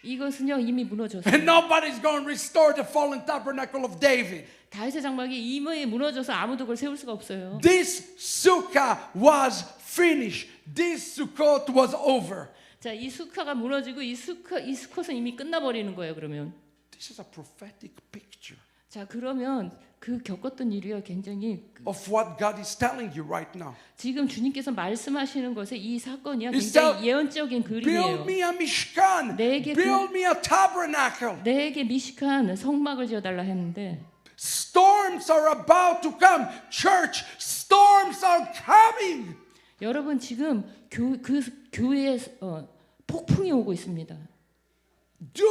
이것은요 이미 무너졌어요. And nobody's going to restore the fallen tabernacle of David. 다윗의 장막이 이미 무너져서 아무도 그걸 세울 수가 없어요. This sukkah was finished. This Sukkot was over. 자, 이 수카가 무너지고 이 수컷은 이미 끝나버리는 거예요. 그러면 This is a prophetic picture 자 그러면 그 겪었던 일이요 굉장히 of what God is telling you right now. 지금 주님께서 말씀하시는 것에 이 사건이요 It's 굉장히 예언적인 Build 그림이에요. me a mishkan. 내게 Build me a tabernacle. 내게 미식한 성막을 지어달라 했는데 Storms are about to come. Church, storms are coming. 여러분 지금 그 교회에 폭풍이 오고 있습니다. Do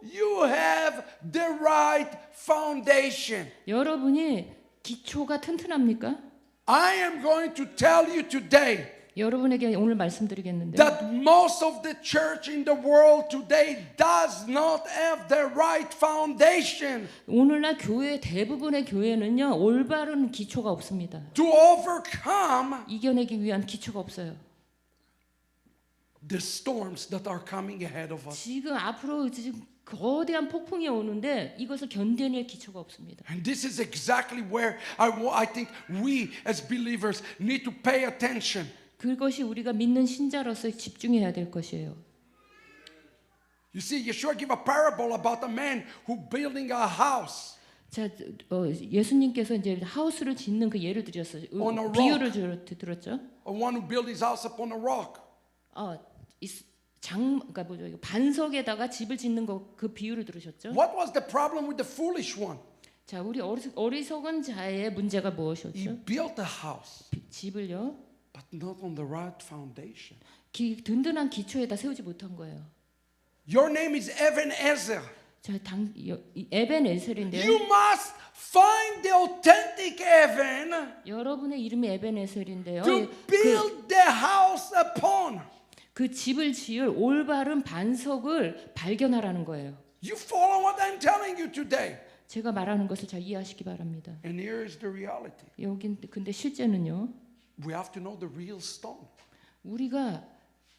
you have the right foundation? 여러분이 기초가 튼튼합니까? I am going to tell you today 여러분에게 오늘 말씀드리겠는데 that most of the church in the world today does not have the right foundation 오늘날 교회 대부분의 교회는요 올바른 기초가 없습니다. to overcome 이겨내기 위한 기초가 없어요. the storms that are coming ahead of us. 지금 앞으로 지금 거대한 폭풍이 오는데 이것을 견뎌낼 기초가 없습니다. And this is exactly where I think we as believers need to pay attention. 그것이 우리가 믿는 신자로서 집중해야 될 것이에요. You see, Yeshua gave a parable about a man who building a house. 자, 예수님께서 이제 하우스를 짓는 그 예를 드렸어요. On a rock. 비유를 들었죠. A one who built his house upon a rock. 그러니까 뭐죠? 이거 반석에다가 집을 짓는 거 그 비유를 들으셨죠? What was the problem with the foolish one? 자, 우리 어리석은 자의 문제가 He 무엇이었죠? built a house, 집을요. but not on the right foundation. 든든한 기초에다 세우지 못한 거예요. Your name is Ebenezer. 자, 에벤에셀인데요. You must find the authentic Evan 여러분의 이름이 에벤에셀인데요. to build the house upon. 그 집을 지을 올바른 반석을 발견하라는 거예요. You follow what I'm telling you today. 제가 말하는 것을 잘 이해하시기 바랍니다. And here is the reality. 여긴 근데 실제는요. We have to know the real stone. 우리가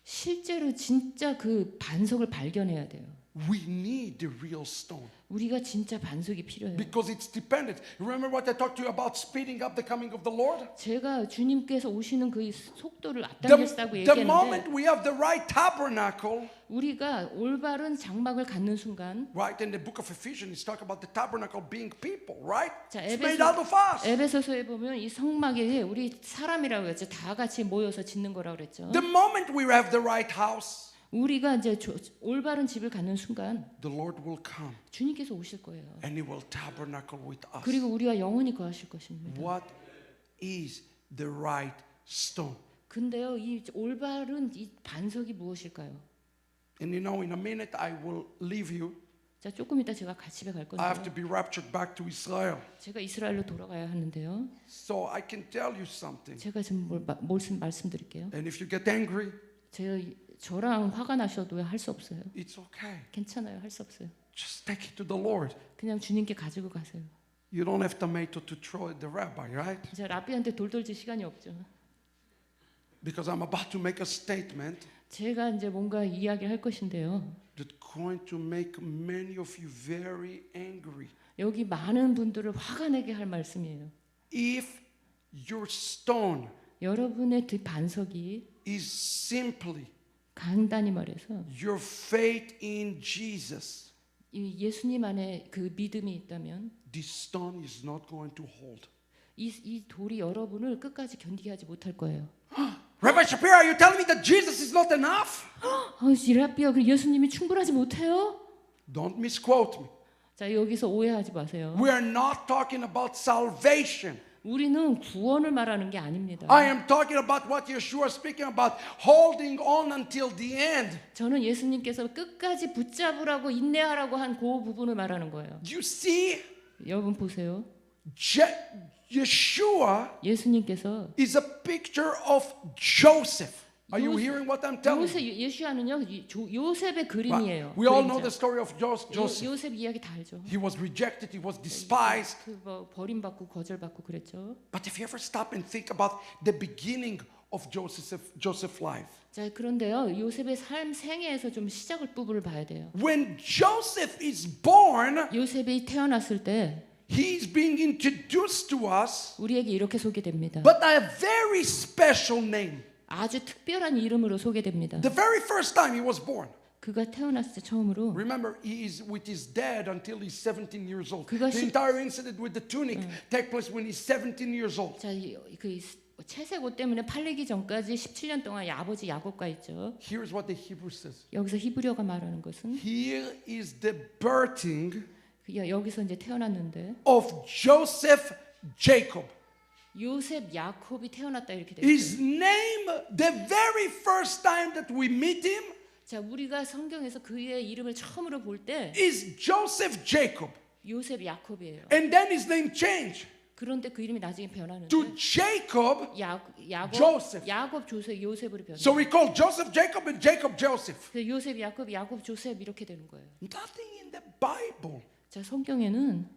실제로 진짜 그 반석을 발견해야 돼요. We need the real stone 우리가 진짜 반석이 필요해요. because it's dependent. Remember what I talked to you about speeding up the coming of the Lord? 제가 주님께서 오시는 그 속도를 앞당겼다고 The moment 얘기했는데 we have the right tabernacle, 우리가 올바른 장막을 갖는 순간 right? In the book of Ephesians, it's talk about the tabernacle being people, right? 자, It's made out of us. 에베소서에 보면 이 성막에 우리 사람이라고 했죠. 다 같이 모여서 짓는 거라고 그랬죠. The moment we have the right house, 우리가 이제 올바른 집을 갖는 순간 the Lord will come 주님께서 오실 거예요. and He will tabernacle with us. 그리고 우리와 영원히 거하실 것입니다. What is the right stone? 근데요, 이 올바른 이 반석이 무엇일까요? And you know, in a minute I will leave you. 자, 조금 이따 제가 집에 갈 I have 건데요. to be raptured back to Israel. 제가 이스라엘로 돌아가야 하는데요. So I can tell you something. 제가 지금 말씀드릴게요. And if you get angry, 저랑 화가 나셔도 할 수 없어요. it's okay. 괜찮아요, 할 수 없어요. Just take it to the Lord. 그냥 주님께 가지고 가세요. You don't have tomato to throw at the rabbi, right? 제가 라비한테 돌돌질 시간이 없죠. Because I'm about to make a statement 제가 이제 뭔가 이야기를 할 것인데요. that's going to make many of you very angry. 여기 많은 분들을 화가 내게 할 말씀이에요. If your stone 여러분의 그 반석이 is simply 간단히 말해서 your faith in Jesus, 이 예수님 안에 그 믿음이 있다면 this stone is not going to hold. 이 돌이 여러분을 끝까지 견디게 하지 못할 거예요. Rabbi Shapiro, are you telling me that Jesus is not enough? 이라비야, 그 예수님이 충분하지 못해요? Don't misquote me. 자, 여기서 오해하지 마세요. We are not talking about salvation. 우리는 구원을 말하는 게 아닙니다. I am talking about what Yeshua is speaking about, holding on until the end. 저는 예수님께서 끝까지 붙잡으라고 인내하라고 한 그 부분을 말하는 거예요. You see, 여러분 보세요. Yeshua 예수님께서 is a picture of Joseph. Are you hearing what I'm telling you? 예수야는요 요셉의 그림이에요. We all know 그림자. the story of Joseph. 요셉 이야기 다 알죠. He was rejected, he was despised. 그 뭐 버림받고 거절받고 그랬죠. But if you ever stop and think about the beginning of Joseph's life. 자, 그런데요. 요셉의 삶 생애에서 좀 시작을 부분을 봐야 돼요. When Joseph is born, 요셉이 태어났을 때 he's being introduced to us, 우리에게 이렇게 소개됩니다. but a very special name. 아주 특별한 이름으로 소개됩니다. The very first time he was born. 그가 태어났을 때 처음으로 Remember, he is with his dad until he's 17 years old. 그가 The entire incident with the tunic takes place when he's 17 years old. 자, 그 채색 옷 때문에 팔리기 전까지 17년 동안 아버지 야곱과 있죠. Here's what the Hebrew says. 여기서 히브리어가 말하는 것은 Here is the birthing 여기서 이제 태어났는데 of Joseph Jacob. 요셉 야곱이 태어났다 이렇게 돼 His 있어요. name, the very first time that we meet him, 자, 우리가 성경에서 그의 이름을 처음으로 볼 때 is Joseph Jacob. 요셉 야곱이에요. And then his name changed 그런데 그 이름이 나중에 변하는데 to Jacob. 야곱 Joseph. 야곱 조셉 요셉으로 변해요. So we call Joseph Jacob and Jacob Joseph. 그래서 요셉 야곱 조셉 이렇게 되는 거예요. Nothing in the Bible 자, 성경에는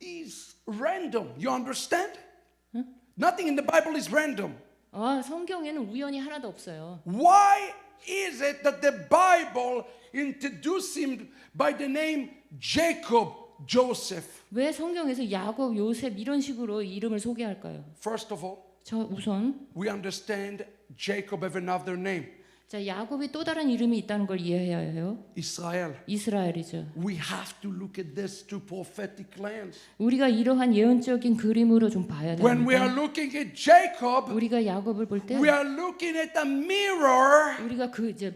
is random. You understand? Nothing in the Bible is random. 성경에는 우연이 하나도 없어요. Why is it that the Bible introduced him by the name Jacob Joseph? 왜 성경에서 야곱, 요셉 이런 식으로 이름을 소개할까요? First of all, 저 우선 we understand Jacob have another name, 자, 야곱이 또 다른 이름이 있다는 걸 이해해야 해요. Israel. 이스라엘이죠. We have to look at this through prophetic lens. 우리가 이러한 예언적인 그림으로 좀 봐야 When we are 됩니다. looking at Jacob, 우리가 야곱을 볼 때 we are looking at a mirror. 우리가 그 이제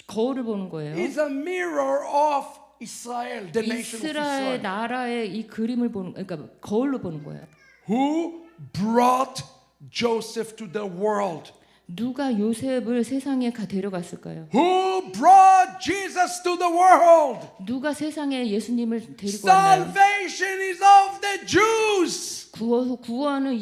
거울을 보는 거예요. It's a mirror of Israel, the nation of 이스라엘 Israel. 나라의 이 그림을 보는 그러니까 거울로 보는 거예요. Who brought Joseph to the world? 누가 요셉을 세상에 데려갔을까요? Who brought Jesus to the world? 누가 세상에 예수님을 데리고 왔나요? Salvation is of the Jews. 구원은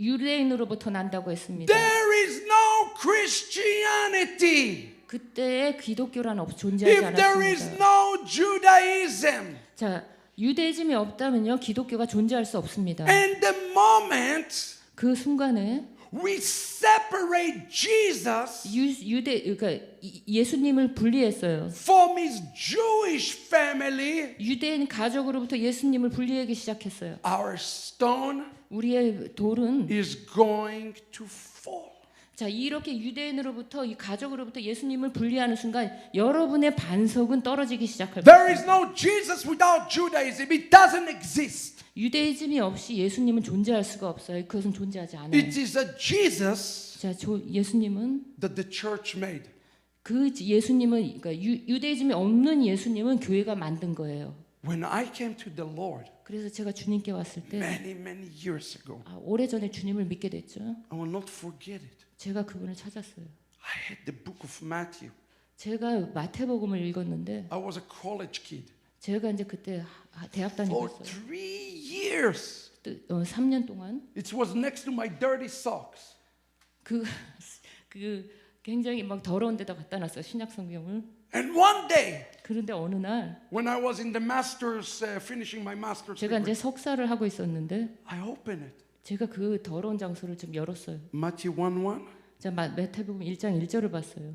유대인으로부터 난다고 했습니다. There is no Christianity 그때의 기독교란 존재하지 if there is 않았습니다. no Judaism. 자, 유대즘이 없다면요 기독교가 존재할 수 없습니다. And the moment 그 순간에 we separate Jesus 그러니까 예수님을 분리했어요. from his Jewish family, 유대인 가족으로부터 예수님을 분리하기 시작했어요. our stone 우리의 돌은 is going to fall. 자, 이렇게 유대인으로부터 이 가족으로부터 예수님을 분리하는 순간 여러분의 반석은 떨어지기 시작할 There 거예요. is no Jesus without Judaism. It doesn't exist. 유대이즘이 없이 예수님은 존재할 수가 없어요. 그것은 존재하지 않아요. It is a Jesus 자, 예수님은 that the church made. 그 예수님은 그러니까 유대이즘이 없는 예수님은 교회가 만든 거예요. When I came to the Lord 그래서 제가 주님께 왔을 때 many years ago, 오래전에 주님을 믿게 됐죠. I will not forget it. 제가 그분을 찾았어요. I had the book of Matthew. 제가 마태복음을 읽었는데 I was a college kid. 제가 이제 그때 대학 For 다니고 3 years. 3년 동안 It was next to my dirty socks. 그 굉장히 막 더러운 데다 갖다 놨어요. 신약 성경을. And one day, 그런데 어느 날 when I was in the master's, finishing my master's 제가 이제 degree, 석사를 하고 있었는데 I opened it. 제가 그 더러운 장소를 좀 열었어요. Matthew 1:1. 자, 마태복음 1장 1절을 봤어요.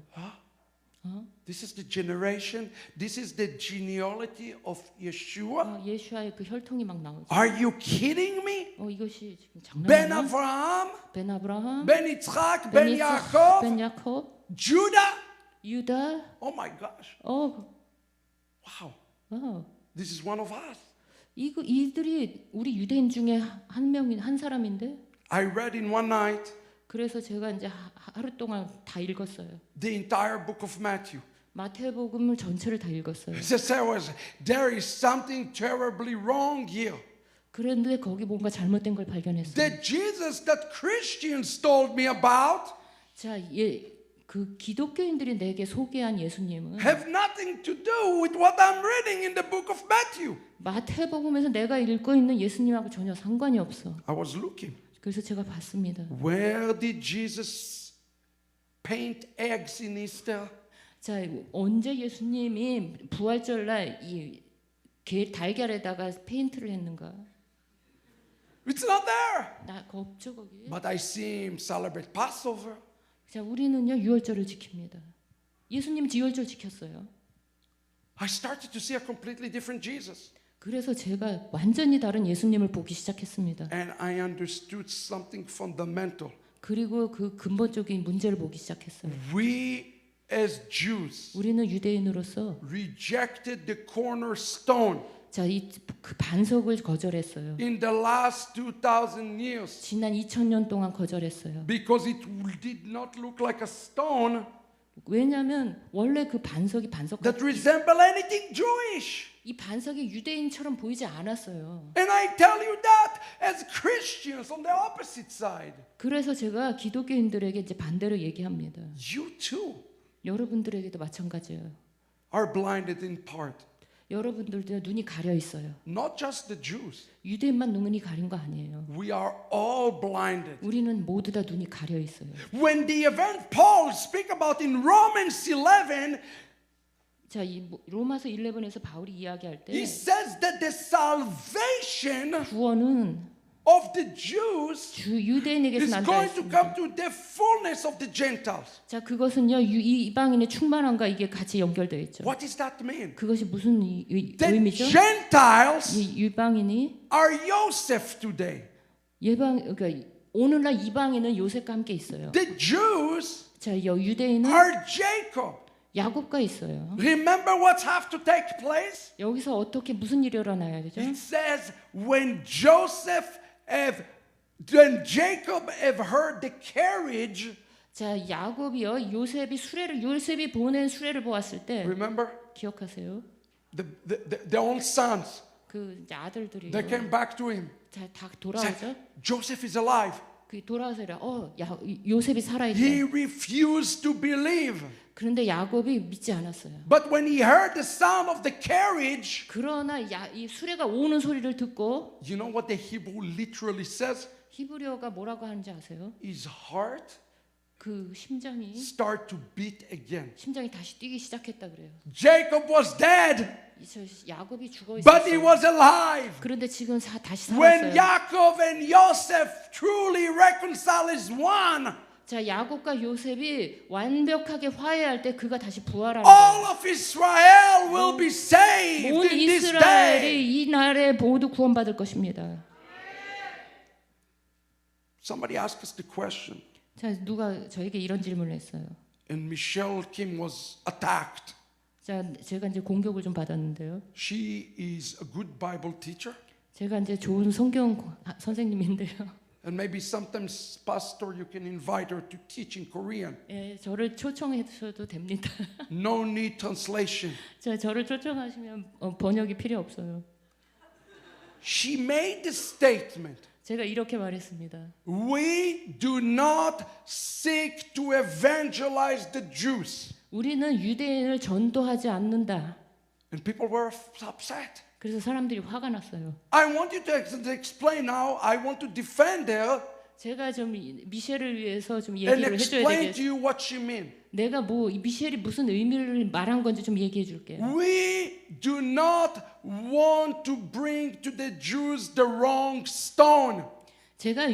This is the generation. This is the genealogy of Yeshua. 예수와의 그 혈통이 막 나오죠. Are you kidding me? 이것이 지금 Ben 장난이야? Avraham, 벤 아브라함, Ben Yitzchak, 벤 Ben 이삭, Yaakov, 벤 야콥, Judah. 유다. Oh my gosh! 어, Wow, this is one of us. 이들이 우리 유대인 중에 한 사람인데. I read in one night 그래서 제가 이제 하루 동안 다 읽었어요. the entire book of Matthew. 마태복음을 전체를 다 읽었어요. There is something terribly wrong here. 그런데 거기 뭔가 잘못된 걸 발견했어요. The Jesus that Christians told me about 자, 그 기독교인들이 내게 소개한 예수님은 have nothing to do with what I'm reading in the book of Matthew. 마태복음에서 내가 읽고 있는 예수님하고 전혀 상관이 없어. I was looking. 그래서 제가 봤습니다. Where did Jesus paint eggs in Easter? 자, 언제 예수님이 부활절날 이 달걀에다가 페인트를 했는가? It's not there. 나 없죠 거기. But I see him celebrate Passover. 자, 우리는요 유월절을 지킵니다. 예수님 유월절 지켰어요. I started to see a completely different Jesus. 그래서 제가 완전히 다른 예수님을 보기 시작했습니다. And I understood something fundamental. 그리고 그 근본적인 문제를 보기 시작했어요. We as Jews 우리는 유대인으로서 rejected the cornerstone 자, 그 반석을 거절했어요. in the last 2,000 years 지난 2000년 동안 거절했어요. because it did not look like a stone 왜냐하면 원래 그 반석이 that resemble anything Jewish. 이 반석이 유대인처럼 보이지 않았어요. And I tell you that as Christians on the opposite side. 그래서 제가 기독교인들에게 이제 반대로 얘기합니다. You too 여러분들에게도 마찬가지예요. are blinded in part. 여러분들도 눈이 가려 있어요. Not just the Jews. 유대인만 눈이 가린 거 아니에요. We are all blinded. 우리는 모두 다 눈이 가려 있어요. When the event Paul speak about in Romans 11, 자, 이 로마서 11에서 바울이 이야기할 때 he says that the salvation 구원은 of the Jews 유대인에게서 is 난다 going to 했습니다. come to the fullness of the Gentiles. 자, 그것은요 이방인의 충만함과 이게 같이 연결되어 있죠. What does that mean? 그것이 무슨 The 의미죠? Gentiles 이 유방인이 are Joseph today. 그러니까 오늘날 이방인은 요셉과 함께 있어요. The Jews 자, 유대인은 are Jacob. 야곱과 있어요. Remember what have to take place? 여기서 어떻게 무슨 일이 일어나야 되죠? It says when Jacob have heard the carriage. 자, 야곱이요 요셉이 보낸 수레를 보았을 때 Remember 기억하세요? the own sons. 그 이제 아들들이 They came back to him. 다 돌아오죠. Said, Joseph is alive. 그 돌아와서 요셉이 살아있다. He refused to believe. 그런데 야곱이 믿지 않았어요. But when he heard the sound of the carriage, 그러나 이 수레가 오는 소리를 듣고 you know what the Hebrew literally says? 히브리어가 뭐라고 하는지 아세요? His heart 그 심장이 start to beat again. 다시 뛰기 시작했다 그래요. Jacob was dead, 야곱이 죽어 but he 있었어요. was alive. 그런데 지금 다시 When 살았어요. Yaakov and Joseph truly reconcile as one, 자, 야곱과 요셉이 완벽하게 화해할 때 그가 다시 부활하는 all 거예요. of Israel will be saved 온 in this day. 이스라엘이 이 날에 모두 구원받을 것입니다. Somebody asked us the question, 자, 누가 저에게 이런 질문을 했어요. and Michelle Kim was attacked. 자, 제가 이제 공격을 좀 받았는데요. She is a good Bible teacher, 제가 이제 좋은 성경 선생님인데요. and maybe sometimes, Pastor, you can invite her to teach in Korean. 예, 저를 초청해주셔도 됩니다. No need translation. 자, 저를 초청하시면 번역이 필요 없어요. She made the statement, 제가 이렇게 말했습니다. we do not seek to evangelize the Jews. 우리는 유대인을 전도하지 않는다. And people were upset. 그래서 사람들이 화가 났어요. I want you to explain now. I want to defend her 제가 좀 미셸을 위해서 좀 and 얘기를 해줘야 explain to 되겠어요. you what she meant. 내가 이 미셸이 무슨 의미를 말한 건지 좀 얘기해 줄게요. We do not want to bring to the Jews the wrong stone. 제가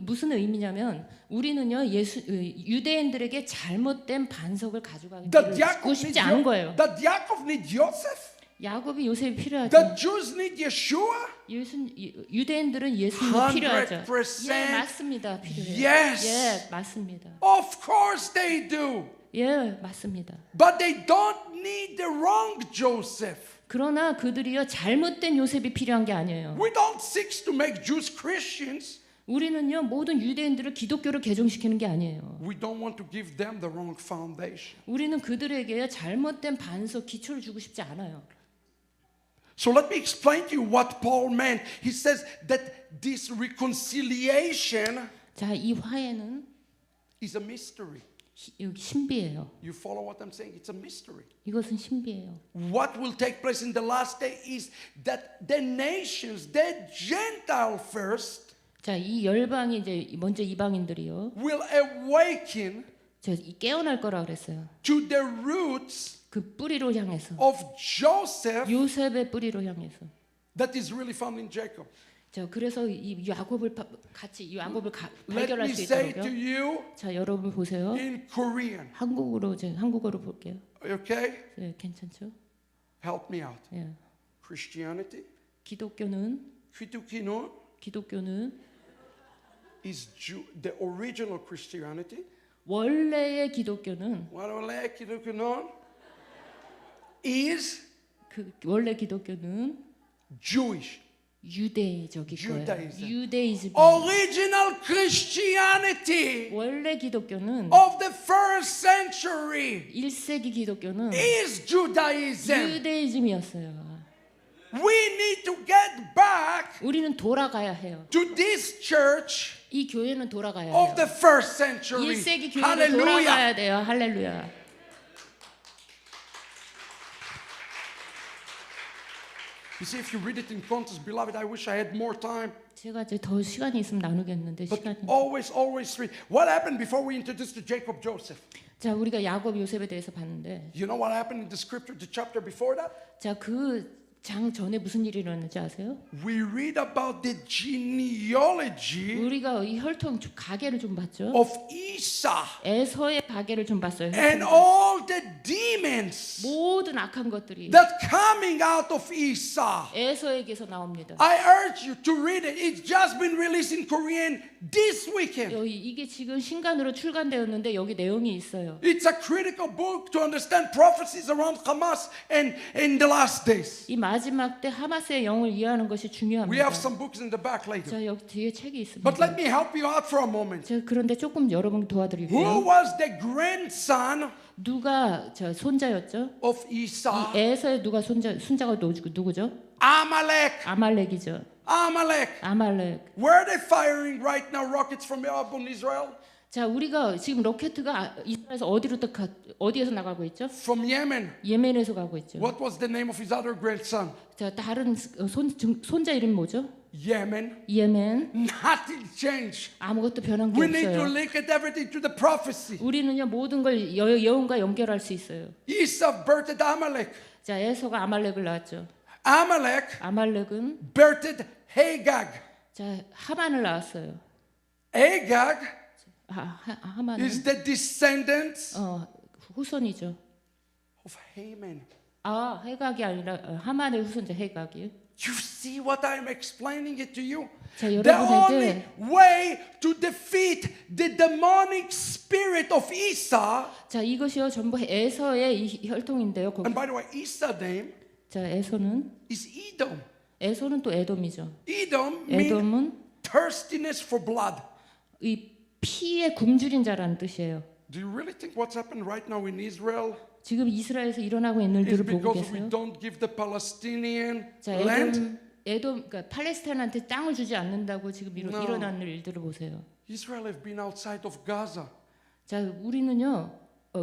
무슨 의미냐면 우리는요 유대인들에게 잘못된 반석을 가져가기를 듣고 싶지 않은 거예요. That Yaakov need Joseph. 야곱이 요셉이 필요하죠. The Jews need Yeshua. 유대인들은 예수님이 필요하죠. 100%. 예, 맞습니다. 필요해요. Yes. 예, 맞습니다. Of course they do. 예, 맞습니다. But they don't need the wrong Joseph. 그러나 그들이요 잘못된 요셉이 필요한 게 아니에요. We don't seek to make Jews Christians. 우리는요 모든 유대인들을 기독교로 개종시키는 게 아니에요. We don't want to give them the wrong foundation. 우리는 그들에게 잘못된 반석 기초를 주고 싶지 않아요. So let me explain to you what Paul meant. He says that this reconciliation 자, 이 화해는 is a mystery. 신비예요. You follow what I'm saying? It's a mystery. 이것은 신비예요. What will take place in the last day is that the nations, the Gentile first, 자, 이 열방이 이제 먼저 이방인들이요. will awaken 깨어날 거라 그랬어요. to the roots 그 뿌리로 향해서 of Joseph 요셉의 뿌리로 향해서 that is really found in Jacob. 자, 그래서 이 야곱을 같이 이 야곱을 Let 발견할 me 수 say to 있도록요. you 자, 여러분 보세요. in Korean. 한국어로 볼게요. Okay? 네, 괜찮죠? Help me out. 예. Christianity, 기독교는 기독교는 is the original Christianity. 원래의 기독교는 원래 기독교는 is 그 원래 기독교는 Jewish. 유대적일 거예요. Judaism. 유대이즘. Original Christianity 원래 기독교는 of the first century 1세기 기독교는 is Judaism. 유대이즘이었어요. We need to get back 우리는 돌아가야 해요. to this church 이 교회는 돌아가야 해요. of the first century. 1세기 교회로 Hallelujah. 돌아가야 돼요. 할렐루야. You see, if you read it in context, beloved, I wish I had more time. 제가 이제 더 시간이 있으면 나누겠는데 But 시간이. always read. What happened before we introduced to Jacob Joseph? 자, 우리가 야곱 요셉에 대해서 봤는데, You know what happened in the scripture, the chapter before that? 자, 그 장 전에 무슨 일이 일어났는지 아세요? We read about the genealogy 우리가 이 혈통 가계를 좀 봤죠. of Esau 에서의 가계를 좀 봤어요. and 혈통을. all the demons 모든 악한 것들이 that coming out of Esau. 에서에게서 나옵니다. I urge you to read it. It's just been released in Korean this weekend. 이게 지금 신간으로 출간되었는데 여기 내용이 있어요. It's a critical book to understand prophecies around Hamas and in the last days. 이 마지막 때 하마스의 영을 이해하는 것이 We 중요합니다. have some books in the back later. 자, 여기 뒤에 책이 있습니다. But let me help you out for a moment. 제가 그런데 조금 여러분 Who 도와드릴게요. was the grandson 누가 저 손자였죠? of 이 Esau? 에서의 누가 손자가 누구죠? Amalek. 아말렉이죠. Amalek. 아말렉. Where are they firing right now rockets from upon Israel? 자, 우리가 지금 로켓가 이스라엘에서 어디에서 나가고 있죠? From Yemen. 예멘에서 가고 있죠. What was the name of his other grandson? 자, 다른 손자 이름이 뭐죠? Yemen. 예멘. Nothing changed. 아무것도 변한 게 We need to 없어요. link at everything to the prophecy. 우리는요 모든 걸 예언과 연결할 수 있어요. Esau birthed Amalek. 자, 에서가 아말렉을 낳았죠. Amalek 아말렉은 birthed Hagag. 자, 하만을 낳았어요. Agag 하만은 is the descendants 후손이죠. of Haman. 해각이 아니라 하만의 후손자 해각이. You see what I'm explaining it to you? 자, The only 여러분에게 way to defeat the demonic spirit of Esau, 자, 이것이요 전부 에서의 이 혈통인데요. and by the way, Esau's name 자, 에서는 is Edom. 또 에돔이죠. Edom means 에돔은 thirstiness for blood. 이 피에 굶주린 자라는 뜻이에요. Do you really think what's happened right now in Israel 지금 이스라엘에서 일어나고 있는 is 일들을 보고 because we 계세요. don't give the Palestinian 자, land? 그러니까 팔레스타인한테 땅을 주지 않는다고 지금 No. 일어나는 일들을 보세요. Israel have been outside of Gaza 자, 우리는요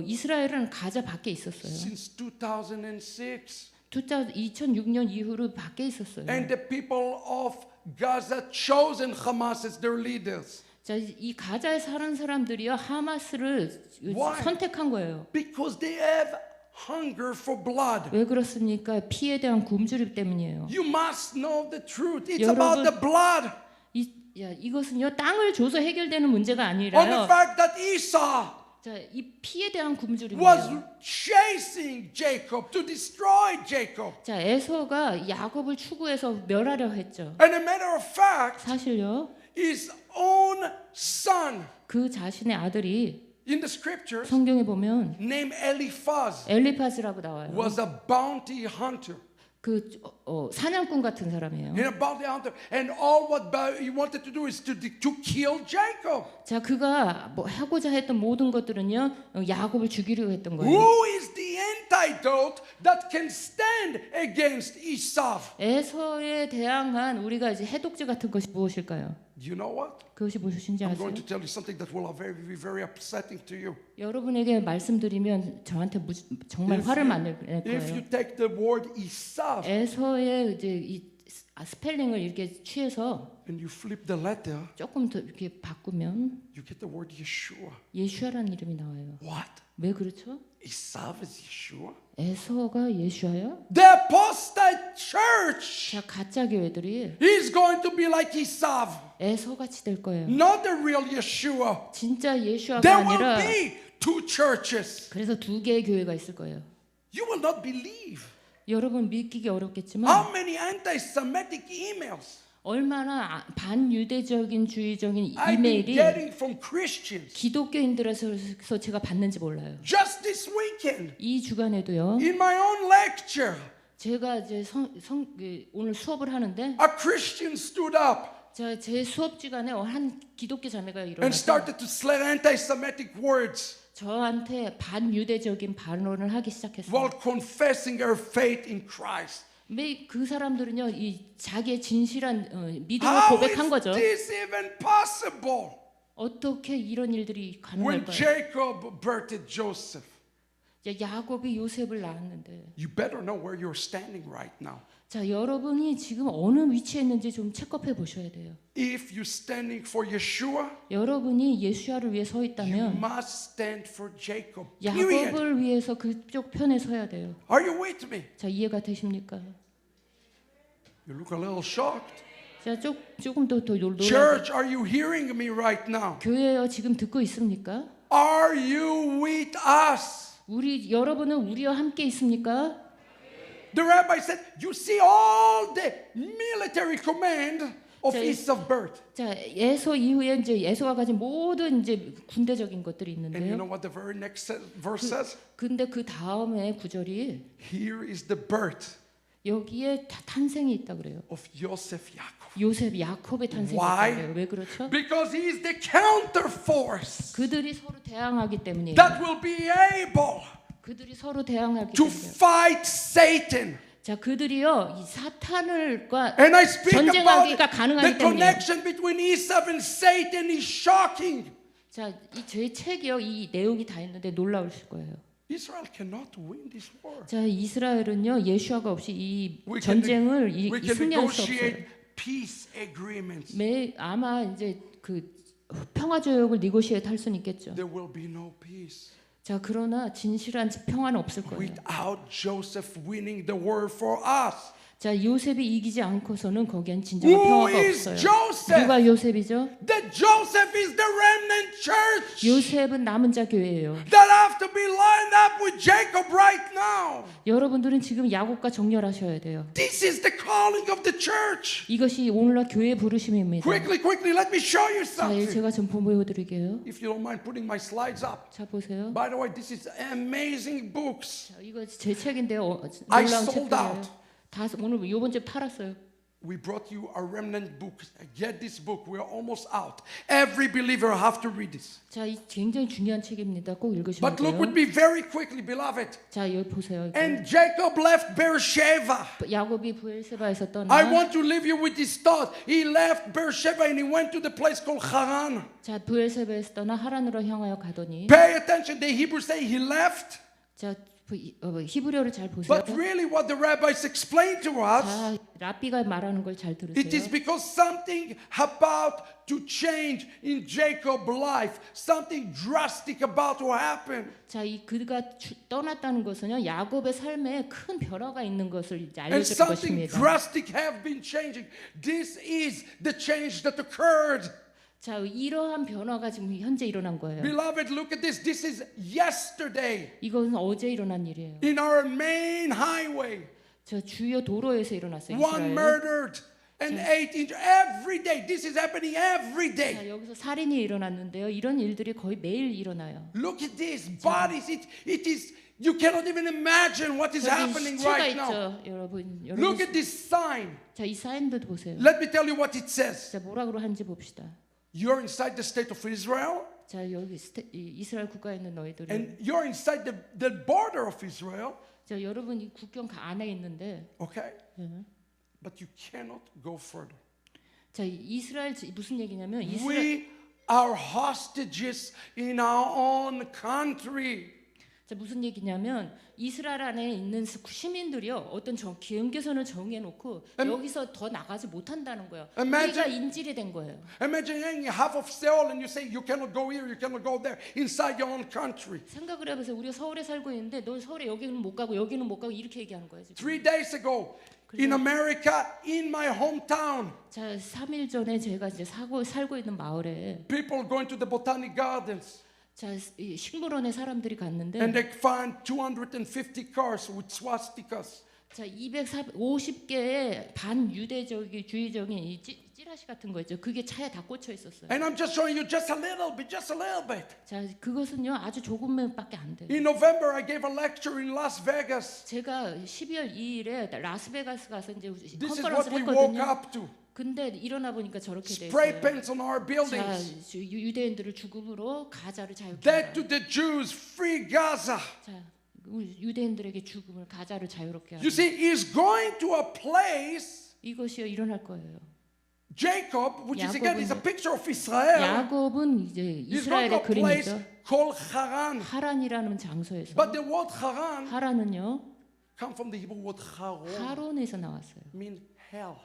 이스라엘은 가자 밖에 있었어요. since 2006. 2006년 이후로 밖에 있었어요. And the people of Gaza chosen Hamas as their leaders. 자, 이 가자에 사는 사람들이요 하마스를 Why? 선택한 거예요. Because they have hunger for blood. 왜 그렇습니까? 피에 대한 굶주림 때문이에요. You must know the truth. It's 여러분, about the blood. 이것은요 땅을 줘서 해결되는 문제가 On the 아니라요. fact that Esau 자, 이 피에 대한 was 굶주림이에요. chasing Jacob to destroy Jacob. 자, 에서가 야곱을 추구해서 멸하려 했죠. And a matter of fact, 사실요 his own son 그 자신의 아들이 in the scriptures 성경에 보면 named Eliphaz 엘리파스라고 나와요. was a bounty hunter. 그 사냥꾼 같은 사람이에요. And a bounty hunter. And all what he wanted to do is to kill Jacob. 자, 그가 뭐 하고자 했던 모든 것들은요 야곱을 죽이려고 했던 거예요. Who is the antidote that can stand against Esau? 에서에 대항한 우리가 이제 해독제 같은 것이 무엇일까요? You know what? 그것이 무엇인지 I'm 아세요? going to tell you something that will be very upsetting to you. 여러분에게 말씀드리면 저한테 정말 화를 많이 낼 If you 거예요. take the word Esau 에서의 이제 이 스펠링을 이렇게 취해서 and you flip the letter, 조금 더 이렇게 바꾸면 you get the word Yeshua. 예슈아라는 이름이 나와요. What? 왜 그렇죠? Esav is Yeshua. 에서가 예수야요? The apostate church 자, 가짜 교회들이 is going to be like Esav, 에서 같이 될 거예요. not the real Yeshua. 진짜 예수야가 There will 아니라 be two churches. 그래서 두 개의 교회가 있을 거예요. You will not believe 여러분 믿기기 어렵겠지만 how many anti-Semitic emails 얼마나 반유대적인 주의적인 I've been 이메일이 getting from Christians 기독교인들에서 제가 받는지 몰라요. just this weekend 이 주간에도요. in my own lecture. 제가 이제 오늘 수업을 하는데 A Christian stood up 제 수업 시간에 한 기독교 자매가 and 일어나서 started to slay anti-Semitic words 저한테 반유대적인 반론을 하기 시작했어요. while confessing her faith in Christ. 그 사람들은요, 이 자기의 진실한 믿음을 How 고백한 is 거죠. this even possible? 어떻게 이런 일들이 When 가능할까요? Jacob birthed Joseph, 이제 야곱이 요셉을 낳았는데, you better know where you're standing right now. 자 여러분이 지금 어느 위치에 있는지 좀 체크해 보셔야 돼요. If you're standing for Yeshua, 여러분이 예수야를 위해 서 you 있다면 must stand for Jacob. Period. 야곱을 위해서 그쪽 편에 서야 돼요. Are you with me? 자 이해가 되십니까? You look a little shocked. 자 조금 더 놀라. Church, are you hearing me right now? 교회요 지금 듣고 있습니까? Are you with us? 여러분은 우리와 함께 있습니까? The rabbi said, you see all the military command of 자, ease of birth. 자 에서 이후에 이제 에서가 가진 모든 이제 군대적인 것들이 And you 있는데요. know what the very next verse says? 근데 그 다음에 구절이 Here is the birth 여기에 탄생이 있다 그래요. of Yosef Yaakov. 요셉 야곱의 탄생이 있다 Why? 그래요. 왜 그렇죠? Because he is the counter force 그들이 서로 대항하기 때문이에요. that will be able 그들이 서로 대항하기 to 때문이에요. fight Satan. 자, 그들이요 이 사탄을과 And I speak about 전쟁하기가 the 가능하기 때문이에요. connection between Esau and Satan is shocking. 자, 제 책이요 이 내용이 다 있는데 놀라우실 거예요. Israel cannot win this war. 자, 이스라엘은요 예수아가 없이 이 We can 전쟁을 we can 승리할 수 없어요. negotiate peace agreements. 아마 이제 그 평화 조약을 니고시에이트 할 수는 있겠죠. There will be no peace 자, 그러나 진실한 평화는 없을 거예요. without Joseph winning the war for us. 자, 요셉이 이기지 않고서는 거기엔 진정한 Who 평화가 is 없어요. Joseph? 누가 요셉이죠? That Joseph is the remnant church 요셉은 남은 자 교회예요. that have to be lined up with Jacob right now. 여러분들은 지금 야곱과 정렬하셔야 돼요. This is the calling of the church. 이것이 오늘날 교회 부르심입니다. Quickly, let me show you 자, something. 제가 좀 보여드릴게요. If you don't mind putting my slides up. 자, 보세요. By the way, this is amazing books. 자, 이거 제 책인데요. I 놀라운 sold 책들이에요. out. 다 오늘 이번 주에 팔았어요. We brought you a remnant book. Get this book. We are almost out. Every believer have to read this. 자, 이 굉장히 중요한 책입니다. 꼭 읽으시면 But look with 돼요. me very quickly, beloved. 자, 여기 보세요. And Jacob left Beersheba. 야곱이 부엘세바에서 떠나. I want to leave you with this thought. He left Beersheba and he went to the place called Haran. 자, 부엘세바에서 떠나 하란으로 향하여 가더니. Pay attention. The Hebrews say he left. 자, 히브리어를 잘 보세요. But really what the rabbis explained to us, 자, 랍비가 말하는 걸 잘 it is 들으세요. because something about to change in Jacob's life. Something drastic about to happen. 자, 그가 떠났다는 것은요, 야곱의 삶에 큰 변화가 있는 것을 이제 And 알려줄 something 것입니다. drastic have been changing. This is the change that occurred. 자, 이러한 변화가 지금 현재 일어난 거예요. Beloved, look at this. This is yesterday 이것은 어제 일어난 일이에요. in our main highway. 저 주요 도로에서 일어났어요. One 이스라엘. murdered and 8 every day. This is happening every day. 자, 여기서 살인이 일어났는데요. 이런 일들이 거의 매일 일어나요. Look at this bodies. It is. You cannot even imagine what is 저기 happening 시체가 right now. 있죠, 여러분. Look at this sign. 자, 이 사인도 보세요. Let me tell you what it says. 자, 뭐라고 하는지 봅시다. You're inside the state of Israel, 자, 여기 이스라엘 국가에 있는 너희들은 and you're inside the border of Israel. 자, 여러분 이 국경 안에 있는데 Okay, but you cannot go further. 자, 이스라엘 무슨 얘기냐면 We are hostages in our own country. 자, 무슨 얘기냐면 이스라엘 안에 있는 시민들이요 어떤 경계선을 정해놓고 여기서 더 나가지 못한다는 거예요. 우리가 인질이 된 거예요. Imagine you're in half of Seoul and you say you cannot go here, you cannot go there inside your own country. 생각을 해보세요. 우리가 서울에 살고 있는데 너 서울에 여기는 못 가고 여기는 못 가고 이렇게 얘기하는 거예요. 지금. 3 days ago in America, in my hometown, 자, 3일 전에 제가 이제 살고 있는 마을에 people going to the Botanic Gardens 자, 이 식물원에 사람들이 갔는데 and they find 250 cars with swastikas. 자, 250개의 반유대주의적인 이 찌라시 같은 거 있죠. 그게 차에 다 꽂혀 있었어요. And I'm just showing you just a little bit. 자, 그것은요 아주 조금밖에 안 돼요. In November, I gave a lecture in Las Vegas. 제가 12월 2일에 라스베가스 가서 이제 This is what 컨퍼런스를 we woke 했거든요. up to. 근데 일어나 보니까 저렇게 돼 Spray 있어요. paints on our 자, buildings. 유대인들을 죽음으로 가자를 자유케 Death 하라. to the Jews, free Gaza. 자, 유대인들에게 죽음을 가자를 자유롭게 하라. You see, he's going to a place, 이것이요 일어날 거예요. Jacob, which is again is a 야곱은- picture of Israel. 야곱은 이제 He's going to 이스라엘의 a place 그림이죠. called Haran. 하란이라는 장소에서 But the word Haran 하란은요 comes from the Hebrew word Haron, 하론에서 나왔어요. mean hell.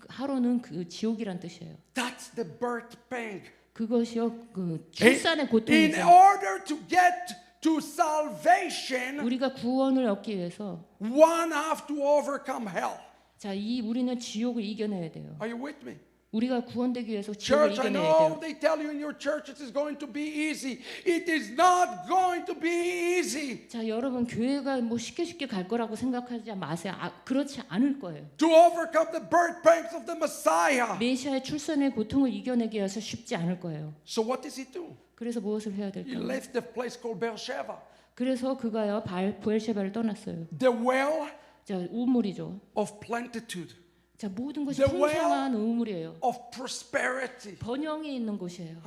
하론은 그 지옥이란 뜻이에요. That's the birth pang. 그것이요 그 출산의 In 고통이죠. order to get to salvation, 우리가 구원을 얻기 위해서 one have to overcome hell. 자, 우리는 지옥을 이겨내야 돼요. Are you with me? 우리가 구원되기 위해서 지옥을 Church, I 이겨내야 know 돼요. they tell you in your church it is going to be easy. It is not going to be easy. 자, 여러분 교회가 뭐 쉽게 갈 거라고 생각하지 마세요. 그렇지 않을 거예요. To overcome the birth pangs of the Messiah. 메시아의 출산의 고통을 이겨내기 위해서 쉽지 않을 거예요. So what does he do? 그래서 무엇을 해야 He 될까요? left the place called Beersheba, 그래서 그가요 부엘셰바를 떠났어요. the well 자, 우물이죠. of plenitude, 자, 모든 것이 The 풍성한 우물이에요. of prosperity. 번영이 있는 곳이에요.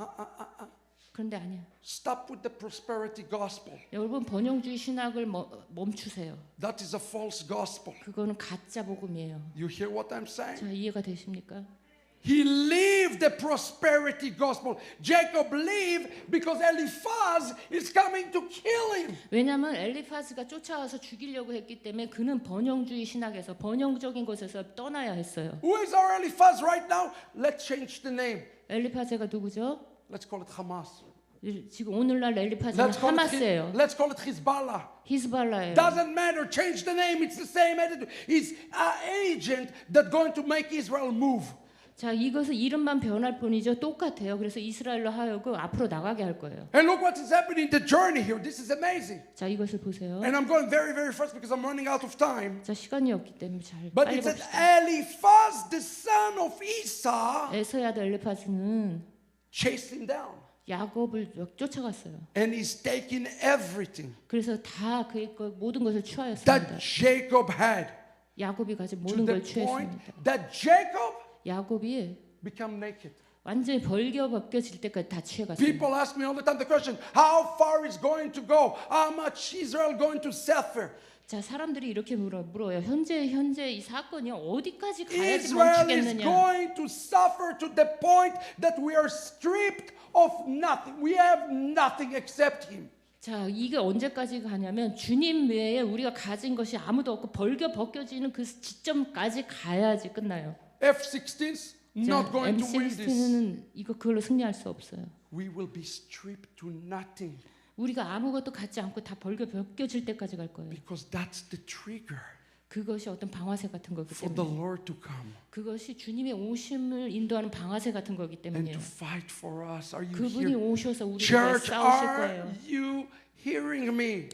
그런데 아니야. Stop with the prosperity gospel. 여러분 번영주의 신학을 멈추세요. That is a false gospel. 그거는 가짜 복음이에요. You hear what I'm saying? 자, 이해가 되십니까? He lived the prosperity gospel. Jacob lived because Eliphaz is coming to kill him. 왜냐하면 엘리파스가 쫓아와서 죽이려고 했기 때문에 그는 번영주의 신학에서 번영적인 것에서 떠나야 했어요. Who is our Eliphaz right now? Let's change the name. 엘리파스가 누구죠? Let's call it Hamas. 지금 오늘날 엘리파스는 하마스예요. Let's call it Hezbollah. 히즈발라예요. Doesn't matter. Change the name. It's the same attitude. He's an agent that's going to make Israel move. 자, 이것은 이름만 변할 뿐이죠. 똑같아요. 그래서 이스라엘로 하여금 앞으로 나가게 할 거예요. And look what is happening in the journey here. This is amazing. 자, 이것을 보세요. And I'm going very, very fast because I'm running out of time. 자, 시간이 없기 때문에 잘 But 빨리 it says 봅시다. Eliphaz, the son of Esau, 에서야 엘리파스는 chased him down. 야곱을 쫓아갔어요. And he's taking everything 그래서 다 그의 모든 것을 that 취하였습니다. Jacob had 야곱이 가진 to 모든 the 걸 point 취했습니다. that Jacob 야곱이 become naked. 완전히 벗겨질 때까지 다 취해갔어요. People ask me all the time the question, how far is going to go? How much Israel going to suffer? 자, 사람들이 이렇게 물어요. 현재 이 사건이 어디까지 가야지 Israel is 멈추겠느냐? going to suffer to the point that we are stripped of nothing. We have nothing except him. 자, 이게 언제까지 가냐면 주님 외에 우리가 가진 것이 아무도 없고 벗겨지는 그 지점까지 가야지 끝나요. F-16s not 자, going to win this. M16는 그걸로 승리할 수 없어요. We will be stripped to nothing 우리가 아무것도 갖지 않고 다 벗겨질 때까지 갈 거예요. because that's the trigger 그것이 어떤 방아쇠 같은 거기 for the 때문에. Lord to come 그것이 주님의 오심을 인도하는 방아쇠 같은 거기 and 때문이에요. to fight for us. Are you 그분이 here? 오셔서 우리를 Church, 싸우실 are 거예요. you hearing me?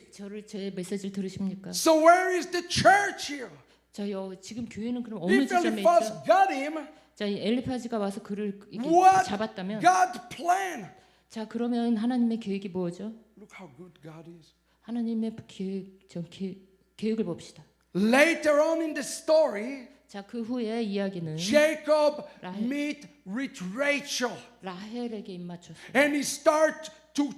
제 메시지를 들으십니까? So where is the church here? 자, 지금 교회는 그럼 어느 If 지점에 Eliphaz 있죠? got him, 자, 이 엘리파지가 와서 그를 이렇게 what 잡았다면, God plan? 자, 그러면 하나님의 계획이 뭐죠? Look how good God is. 하나님의 계획을 봅시다. Later on in the story, 자, 그 후에 이야기는 Jacob 라헬. meet with Rachel 라헬에게 입맞췄어요. and he start to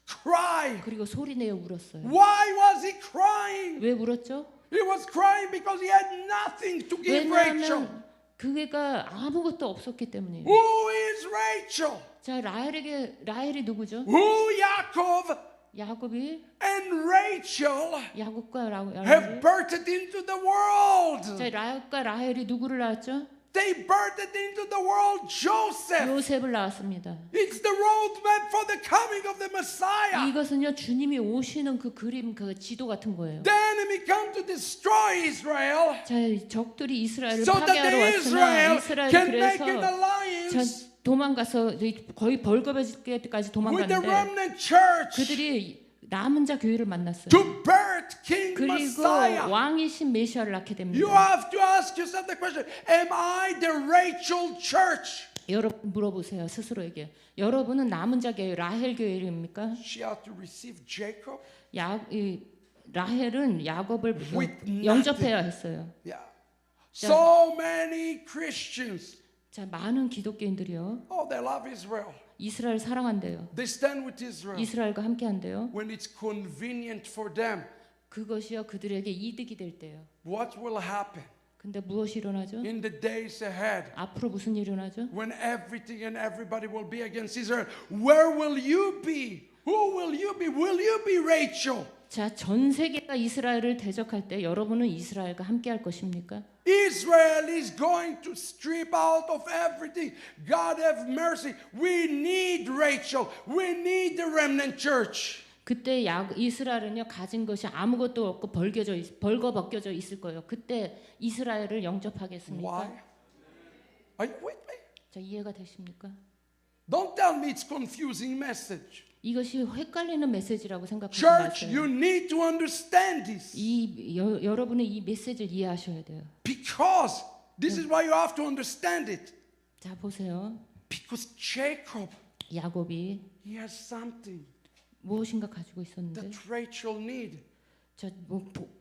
cry. 그리고 소리내어 울었어요. Why was he crying? 왜 울었죠? He was crying because he had nothing to give Rachel. 왜냐하면 그가 아무것도 없었기 때문이에요. Who is Rachel? 자, 라헬이 누구죠? Who Yaakov 야곱이 and Rachel 야곱과 have 라헬이 birthed into the world. 자, 야곱과 라헬이 누구를 낳았죠? They birthed into the world Joseph. 요셉을 낳았습니다. It's the roadmap for the coming of the Messiah. 이것은요 주님이 오시는 그 그림 그 지도 같은 거예요. The enemy come to destroy Israel 자, 적들이 이스라엘을 so that 파괴하러 the 왔으나 Israel 이스라엘이 can make an 그래서 alliance 도망가서 거의 벌거벗을 때까지 with the 도망갔는데 remnant church 그들이 남은 자 교회를 만났어요. to birth King 그리고 Messiah. 왕이신 메시아를 낳게 You 됩니다. have to ask yourself the question, am I the Rachel church? 여러분 물어보세요 스스로에게. 여러분은 남은 자 교회 라헬 교회입니까? She had to receive Jacob. 라헬은 야곱을 With nothing. 영접해야 했어요. Yeah. So many Christians, 자, 많은 기독교인들이요. oh, they love Israel. 이스라엘 사랑한대요. They stand with Israel 이스라엘과 함께한대요. when it's convenient for them. 그것이요 그들에게 이득이 될 때요. What will happen 근데 무엇이 일어나죠? in the days ahead 앞으로 무슨 일이 일어나죠? when everything and everybody will be against Israel? Where will you be? Who will you be? Will you be Rachel? 자, 전 세계가 이스라엘을 대적할 때 여러분은 이스라엘과 함께할 것입니까? Israel is going to strip out of everything. God have mercy. We need Rachel. We need the remnant church. 그때 이스라엘은요 가진 것이 아무것도 없고 벌거벗겨져 있을 거예요. 그때 이스라엘을 영접하겠습니까? Why? Are you with me? 자, 이해가 되십니까? Don't tell me it's confusing message. 이것이 헷갈리는 메시지라고 생각하지 Church, 마세요. you need to understand this. 여러분은 이 메시지를 이해하셔야 돼요. Because this is why you have to understand it. 자, 보세요. Because Jacob, 야곱이 he has something 무엇인가 가지고 있었는데 that Rachel need. 자,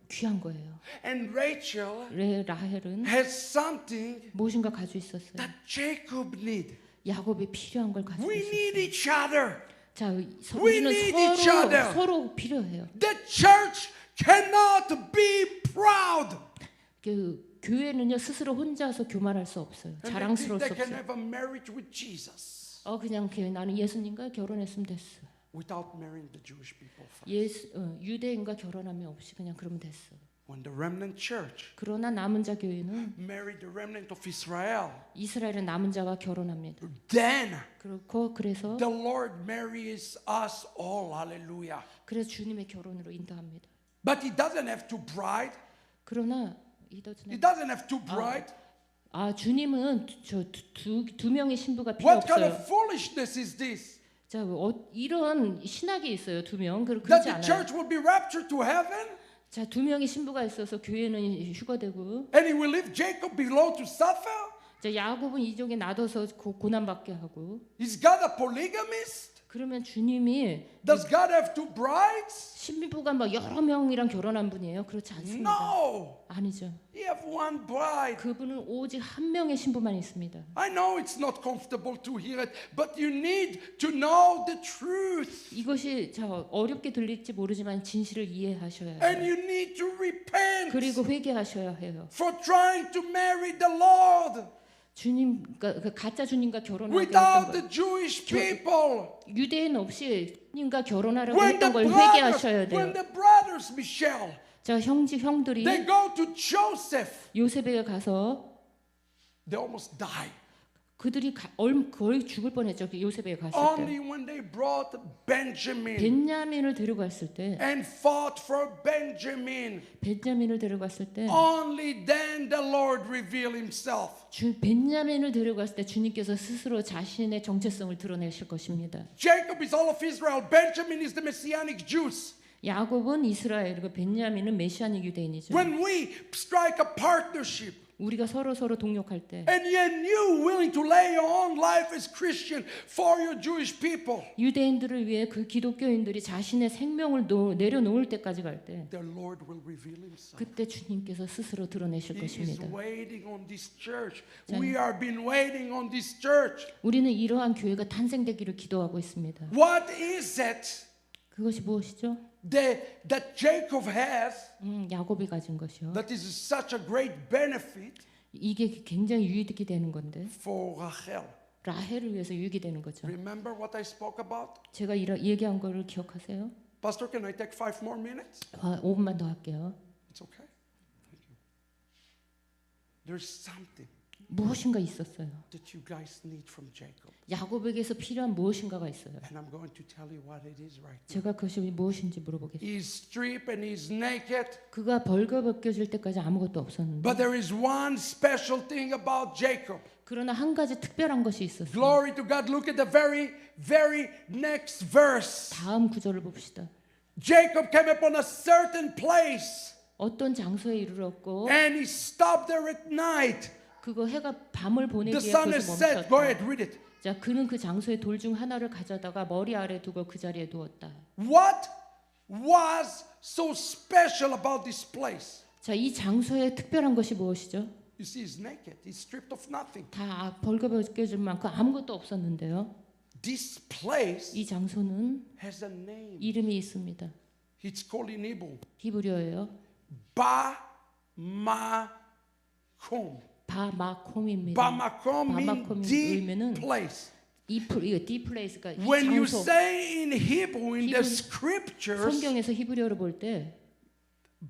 귀한 거예요. And Rachel 라헬은 has something 무엇인가 가지고 있었어요. that Jacob need. 야곱이 필요한 걸 가지고 We 있었어요. need each other. 자, We need each 우리는 other. 서로 필요해요. The church cannot be proud. 그 교회는요 스스로 혼자서 교만할 수 없어요. And 자랑스러울 수 they can 없어요. have a marriage with Jesus 그냥 나는 예수님과 결혼했으면 됐어. without marrying the Jewish people first. 유대인과 결혼하면 없이 그냥 그러면 됐어. When the remnant church 그러나 남은 자 교회는 married the remnant of Israel, 이스라엘의 남은 자와 결혼합니다. then 그래서 the Lord marries us all. Hallelujah. 그래서 주님의 결혼으로 인도합니다. But he doesn't have two bride. 그러나 He doesn't have two bride. 주님은 두 명의 신부가 필요 What kind 없어요. of foolishness is this? 자, 이런 신학이 있어요. 두 명. That 그렇지 the 않아요. church will be raptured to heaven 자, 두 명의 신부가 있어서 교회는 휴거되고, and he will leave Jacob below to suffer? 자, 야곱은 이쪽에 놔둬서 고난받게 하고, Is God a polygamist? 그러면 주님이 Does God have two brides? 신부가 막 여러 명이랑 결혼한 분이에요? 그렇지 않습니다. No. 아니죠. He have one bride. 그분은 오직 한 명의 신부만 있습니다. I know it's not comfortable to hear it, but you need to know the truth. 이것이 어렵게 들릴지 모르지만 진실을 이해하셔야 해요. And you need to repent 그리고 회개하셔야 해요. for trying to marry the Lord 주님과 가짜 주님과 결혼하게 without 했던 the 것, Jewish people. 유대인 없이 주님과 결혼하려고 When 했던 the 걸 회개하셔야 when 돼요. the brothers, Michelle, 자, 형들이 they go to Joseph, 요셉에게 가서 they almost die. 그들이 거의 죽을 뻔했죠. 요셉에게 갔을 Only 때. when they brought Benjamin 벤야민을 데려갔을 때, and fought for Benjamin, 벤야민을 데려갔을 때, only then the Lord revealed himself. 벤야민을 데려갔을 때 주님께서 스스로 자신의 정체성을 드러내실 것입니다. Jacob is all of Israel. Benjamin is the Messianic Jews. 야곱은 이스라엘이고 벤야민은 메시아닉 유대인이죠. When we strike a partnership, 우리가 서로 동역할 때, and yet you willing to lay your own life as Christian for your Jewish people, 유대인들을 위해 그 기독교인들이 자신의 생명을 내려놓을 때까지 갈 때, the Lord will reveal himself. 그때 주님께서 스스로 드러내실 He is 것입니다. waiting on this church. We have been waiting on this church. 우리는 이러한 교회가 탄생되기를 기도하고 있습니다. What is it 그것이 무엇이죠? that Jacob has 야곱이 가진 것이요. that is such a great benefit 이게 굉장히 유익이 되는 건데, for Rachel? 라헬을 위해서 유익이 되는 거죠. Remember what I spoke about? 제가 얘기한 거를 기억하세요? Pastor, can I take 5 more minutes? 5분만 더 할게요. It's okay. Thank you. There's something 무엇인가 있었어요. that you guys need from Jacob. 야곱에게서 필요한 무엇인가가 있어요. And I'm going to tell you what it is right now. 제가 그것이 무엇인지 물어보겠습니다. He's stripped and he's naked. 그가 벌거벗겨질 때까지 아무것도 없었는데 But there is one special thing about Jacob. 그러나 한 가지 특별한 것이 있었어요. Glory to God. Look at the very next verse. 다음 구절을 봅시다. Jacob came upon a certain place 어떤 장소에 이르렀고 and he stopped there at night. 그거 해가 밤을 보내기 The 위해 sun has 그것을 set. Go 멈췄다. ahead, read it. 자, 그는 그 장소의 돌 중 하나를 가져다가 머리 아래 두고 그 자리에 두었다. What was so special about this place? 자, 이 장소의 특별한 것이 무엇이죠? You see, he's naked. He's stripped of nothing. 다 벌거벗겨질 만큼 아무것도 없었는데요. This place 이 장소는 has a name. 이름이 있습니다. It's called in Hebrew 히브리어예요. Bamakom. 바마콤입니다. Bamakom 바마콤이 means deep 의미는 place. 이거 디플레이스가 When you 장소. say in Hebrew in the 히브리- scriptures, 성경에서 히브리어를 볼 때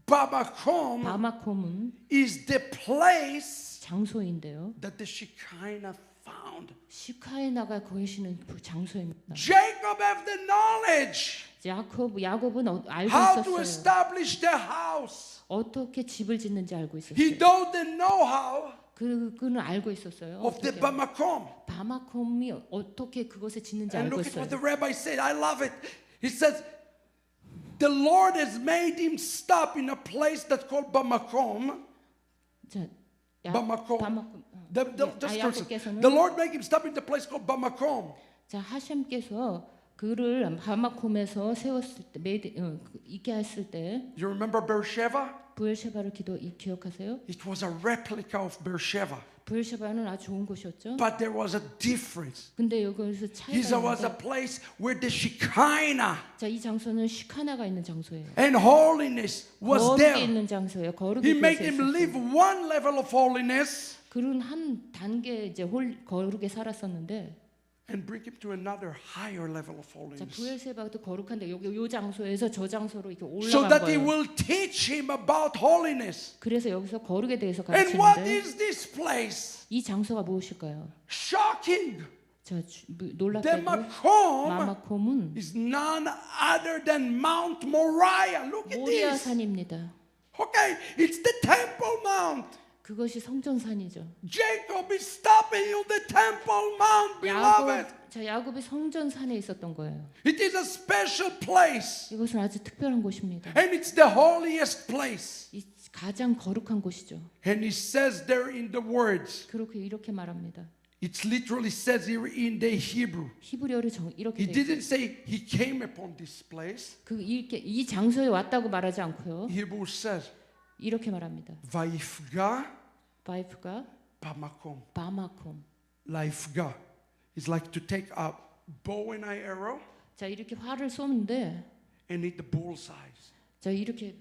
Bamakom 바마콤은 is the place 장소인데요. that the Shekinah found. 시카에나가 계시는 그 장소입니다. Jacob have the knowledge 야곱은 알고 how to 있었어요. establish the house. 어떻게 집을 짓는지 알고 He 있었어요. know the know-how 그는 알고 있었어요. of the 어떻게. Bamakom. 바마콤이 어떻게 그것을 짓는지 And 알고 look at what 있어요. the rabbi said. I love it. He says, the Lord has made him stop in a place that's called Bamakom. 자, 바마콤. 바마콤. Just 야곱께서는 the Lord made him stop in the place called Bamakom. 자 하셴께서 그를 바마콤에서 세웠을 때 있게 했을 때 You remember Beersheba? 부엘셰바를 기억하세요? It was a replica of Beersheba. 부엘셰바는 아주 좋은 곳이었죠. But there was a difference. 근데 여기서 It 차이가 was a 있는데 place where the Shekinah 자, 이 장소는 시카나가 있는 장소예요. and holiness was 거룩이 there. 있는 장소예요. 거룩이 He made 그곳에 him 있었어요. live one level of holiness 그는 한 단계 이제 거룩에 살았었는데 and bring him to another higher level of 자, holiness. 부엘세바도 거룩한데 여기 요 장소에서 저 장소로 이렇게 So 올라간 that he 거예요. will teach him about holiness. 그래서 여기서 거룩에 대해서 And what 가르치는데 is this place? 이 장소가 무엇일까요? Shocking. 자, The 놀랍게도 Makom 마마콤은 is none other than Mount Moriah. Look at 모리아 this. 산입니다. Okay, it's the Temple Mount. 그것이 성전산이죠. Jacob is stopping on the Temple Mount, beloved. 야곱이 성전산에 있었던 거예요. It is a special place. 이것은 아주 특별한 곳입니다. And it's the holiest place. 이 가장 거룩한 곳이죠. And he says there in the words, 그렇게 이렇게 말합니다. it literally says here in the Hebrew. 히브리어를 이렇게 He 돼 있어요. didn't say he came upon this place. 이 장소에 왔다고 말하지 않고요. Hebrew says, 이렇게 말합니다. Vaifga 바이프가 Bamakom. 바마콤. Laifga is like to take a bow and arrow 자, 이렇게 활을 쏘는데 and hit the bullseyes. 자, 이렇게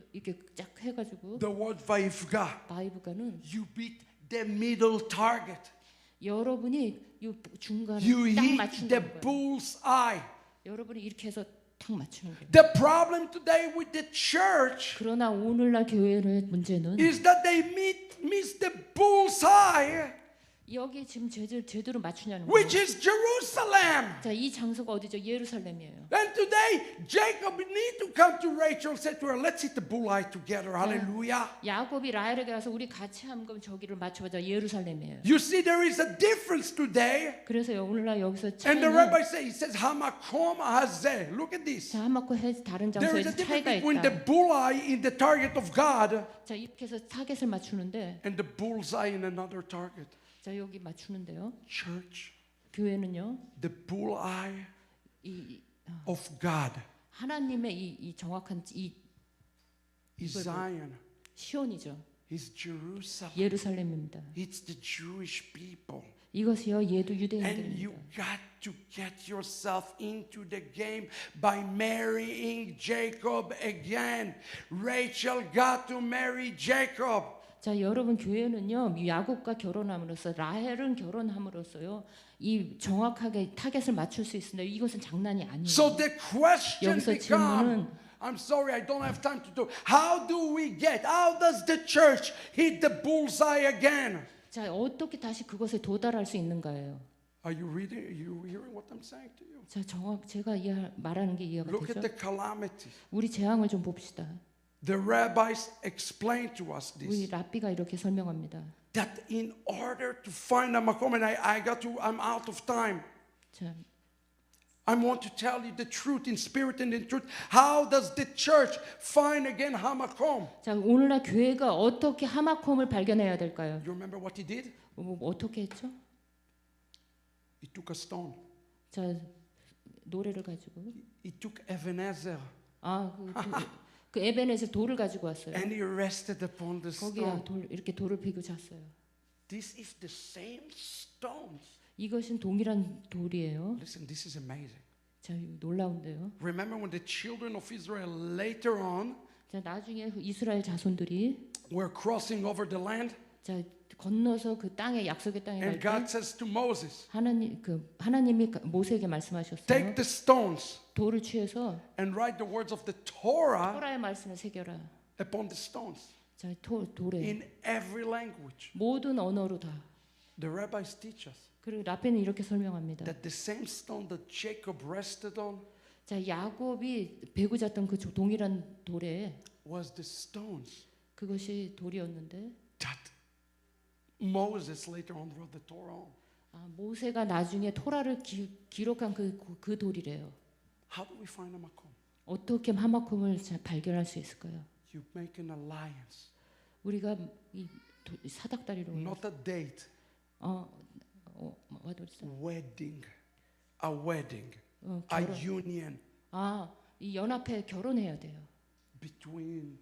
쫙 해가지고 The word Vaifga, 바이브가는 you beat the middle target. 여러분이 이 중간에 You 딱 hit 맞추는 the 거예요. bullseye. 여러분이 이렇게 해서 딱 맞추는 거예요. The problem today with the church 그러나 오늘날 교회의 문제는 is that they miss the bullseye, 여기 지금 제대로 맞추냐는 which 거예요. is Jerusalem. 자, 이 장소가 어디죠? 예루살렘이에요. And today, Jacob need to come to Rachel and say to her, let's hit the bullseye together. Hallelujah. 야곱이 라헬에게 가서 우리 같이 한번 저기를 맞춰보자. 예루살렘이에요. You see, there is a difference today. 그래서 오늘날 여기서 And the 차이는 rabbi says Hamakom Hazeh. Look at this. 자, 한마코 다른 There is a 장소에서 difference 차이가 between the 있다. bullseye in the target of God 자, 이렇게 해서 타겟을 맞추는데 and the bullseye in another target. 자, 여기 맞추는데요. Church, 교회는요. the bullseye 이 of God 하나님의 이 정확한 이 is Zion, 시온이죠. is Jerusalem. 예루살렘입니다. It's the Jewish people. 이것이요 얘도 And you 유대인들입니다. got to get yourself into the game by marrying Jacob again. Rachel got to marry Jacob. 자, 여러분 교회는요 야곱과 결혼함으로써 라헬은 결혼함으로써요 이 정확하게 타겟을 맞출 수 있습니다. 이것은 장난이 아니에요. So the question 여기서 becomes, 질문은 I'm sorry, I don't have time to do. How does the church hit the bullseye again? 자, 어떻게 다시 그것에 도달할 수 있는가요? Are you reading? Are you hearing what I'm saying to you? 자, 제가 말하는 게 이해가 Look at 되죠? the calamity. 우리 재앙을 좀 봅시다. The rabbis explained to us 우리 this. 랍비가 이렇게 설명합니다. That in order to find a makom, and I'm out of time. 자, I want to tell you the truth in spirit and in truth. How does the church find again Hamakom? 자, 오늘날 교회가 어떻게 하마콤을 발견해야 될까요? You remember what he did? 어떻게 했죠? He took a stone. 자, 노래를 가지고 He took Ebenezer 그 에벤에서 돌을 가지고 왔어요. and he rested upon the 거기에 stone. 이렇게 돌을 피고 잤어요. This is the same stones. 이것은 동일한 돌이에요. Listen, this is amazing. 자, 놀라운데요. Remember when the children of Israel later on 자, 나중에 그 이스라엘 자손들이 were crossing over the land, 자, 건너서 그 땅에 약속의 땅에 갈 and 때 God says to Moses, 하나님이 모세에게 말씀하셨어요. take the stones 돌을 취해서 and write the words of the Torah 토라의 말씀을 새겨라. upon the stones 자, 돌에 in every language. 모든 언어로 다. The rabbis teach us 그리고 라페는 이렇게 설명합니다. that the same stone that Jacob rested on 자, 야곱이 배고 잤던 그 동일한 돌에 was the stones 그것이 돌이었는데 that Moses later on wrote the Torah on. 모세가 나중에 토라를 기록한 그 돌이래요. How do we find a makom? 어떻게 하마콤을 발견할 수 있을까요? You make an alliance, 우리가 이 사닥다리로 not a date. what was that? Wedding, a wedding, a 결혼. union 이 연합회 결혼해야 돼요. between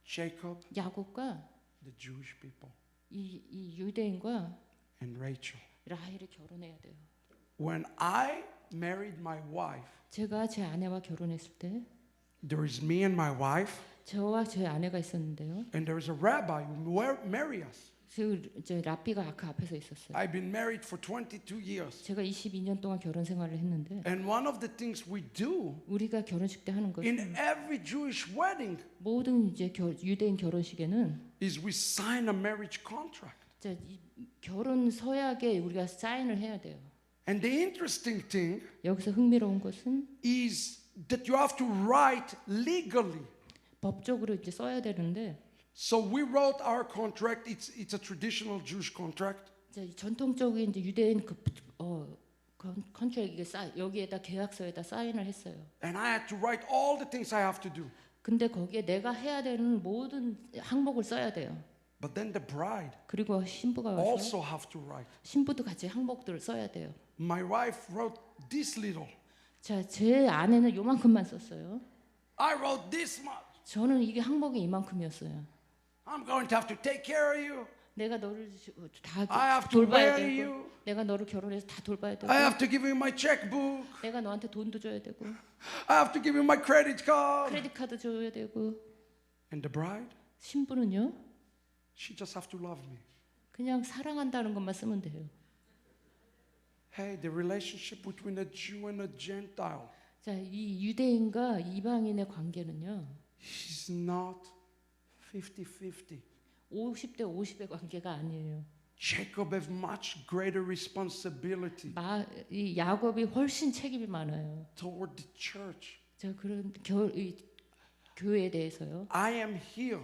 Jacob, 야곱과 the Jewish people, 이 유대인과 and Rachel. 라헬이 결혼해야 돼요. When I married my wife, 제가 제 아내와 결혼했을 때 there is me and my wife, 저와 제 아내가 있었는데요. and there is a rabbi who marry us. 저 랍비가 그 앞에서 있었어요. I've been married for 22 years. 제가 22년 동안 결혼 생활을 했는데 And one of the things we do 우리가 결혼식 때 하는 in 것은 every Jewish wedding 모든 이제 유대인 결혼식에는 is we sign a marriage contract. 자, 이 결혼 서약에 우리가 사인을 해야 돼요. And the interesting thing 여기서 흥미로운 것은 is that you have to write legally. 법적으로 이제 써야 되는데 So we wrote our contract. It's a traditional Jewish contract. 자, 전통적인 이제 유대인 컨트랙 여기에다 계약서에다 사인을 했어요. And I had to write all the things I have to do. 근데 거기에 내가 해야 되는 모든 항목을 써야 돼요. But then the bride 그리고 신부가 와서 also have to write. 신부도 같이 항목들을 써야 돼요. My wife wrote this little. 자, 제 아내는 요만큼만 썼어요. I wrote this much. 저는 이게 항목이 이만큼이었어요. I'm going to have to take care of you. 내가 너를 다 I have to 돌봐야 marry 되고 you. 내가 너를 결혼해서 다 돌봐야 되고 I have to give you my checkbook. 내가 너한테 돈도 줘야 되고 I have to give you my credit card. 크레딧 카드 줘야 되고 And the bride, 신부는요 she just have to love me. 그냥 사랑한다는 것만 쓰면 돼요. Hey, the relationship between a Jew and a Gentile 자, 이 유대인과 이방인의 관계는요 is not 50-50. 50대 50의 관계가 아니에요. Jacob has much greater responsibility 이 야곱이 훨씬 책임이 많아요. toward the church. 자, 그런 이 교회에 대해서요. I am here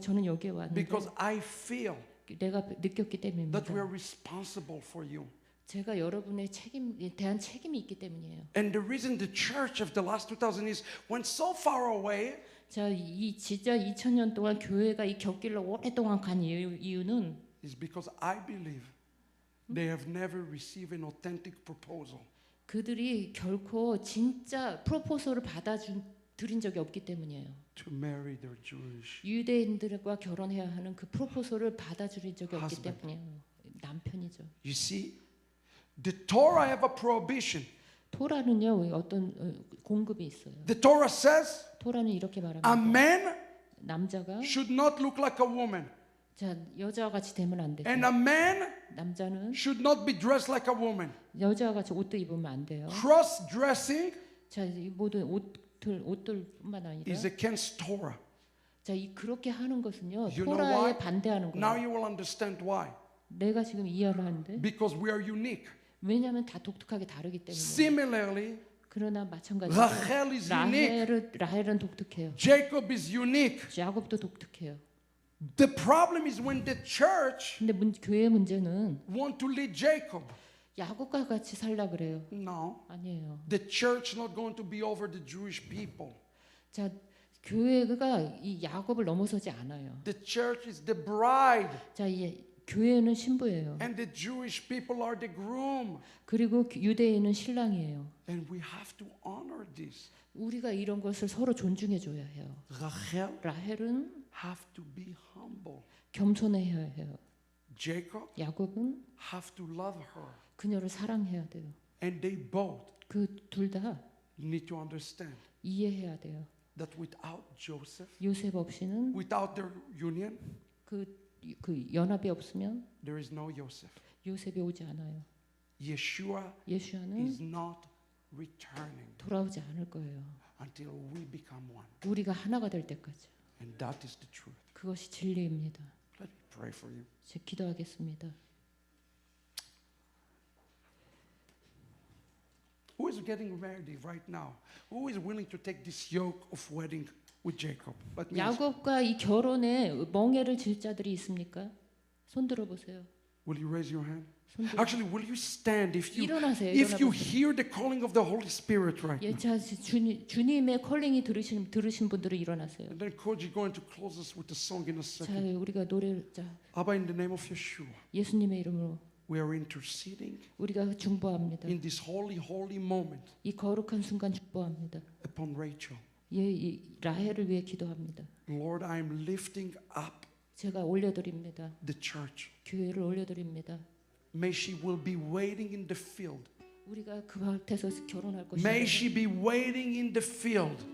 저는 여기에 왔는데 because I feel 내가 느꼈기 때문입니다. that we are responsible for you. 제가 여러분의 책임에 대한 책임이 있기 때문이에요. And the reason the church of the last 2000 years went so far away 자, 이 진짜 2000년 동안 교회가 이 곁길로 오랫동안 간 이유는 is because I believe they have never received an authentic proposal. 그들이 결코 진짜 프로포설을 드린 적이 없기 때문이에요. To marry their Jewish. 유대인들과 결혼해야 하는 그 프로포설을 받아들인 적이 없기 Husband. 때문이에요. 남편이죠. You see, the Torah have a prohibition. 토라는요 어떤 공급이 있어요. The Torah says 토라는 이렇게 a 말합니다. man 남자가 should not look like a woman, 자, 여자와 같이 되면 안 되고 and a man 남자는 should not be dressed like a woman. 여자와 같이 옷도 입으면 안 돼요. Cross-dressing 자, 이 모든 옷 옷들뿐만 아니라 is against Torah. 자, 그렇게 하는 것은요. You know 토라에 why? 반대하는 Now 거예요. you will understand why. 내가 지금 이해를 하는데 Because we are unique. 왜냐하면 다 독특하게 다르기 때문에. Similarly, 그러나 마찬가지로 Rachel is unique. 라헬은 독특해요. Jacob is unique. 야곱도 독특해요. The problem is when the church 근데 교회의 문제는 want to lead Jacob. 야곱과 같이 살라 그래요. No. 아니에요. The church not going to be over the Jewish people. 자, 교회가 이 야곱을 넘어서지 않아요. The church is the bride. 자, 교회는 신부예요. And the Jewish people are the groom. 그리고 유대인은 신랑이에요. And we have to honor this. 우리가 이런 것을 서로 존중해 줘야 해요. Rachel 라헬은 have to be humble. 겸손해야 해요. Jacob 야곱은 have to love her. 그녀를 사랑해야 돼요. And they both 그 둘 다 need to understand 이해해야 돼요. that without Joseph, 요셉 없이는 without their union, 그 연합이 없으면 there is no Joseph. 요셉이 오지 않아요. Yeshua 예수야는 is not returning 돌아오지 않을 거예요. until we become one. 우리가 하나가 될 때까지. And that is the truth. 그것이 진리입니다. Let me pray for you. 제가 기도하겠습니다. Who is getting married right now? Who is willing to take this yoke of wedding with Jacob? Let me ask. 야곱과 이 결혼에 멍에를 질 자들이 있습니까? 손 들어 보세요. Will you raise your hand? 손 들어. Actually, will you stand if you 일어나세요. if you 일어나보세요. hear the calling of the Holy Spirit right 예, now? 자, 주님의 컬링이 들으신 분들은 일어나세요. And then Koji going to close us with a song in a 자, second. 우리가 노래를 Abba, in the name of Yeshua, 예수님의 이름으로 we are interceding 우리가 중보합니다. in this holy moment 이 거룩한 순간 중보합니다. upon Rachel. 이 라헬을 위해 기도합니다. Lord, I am lifting up 제가 올려드립니다. the church. 교회를 올려드립니다. May she will be waiting in the field. 우리가 그 밭에서 결혼할 May 것입니다. she be waiting in the field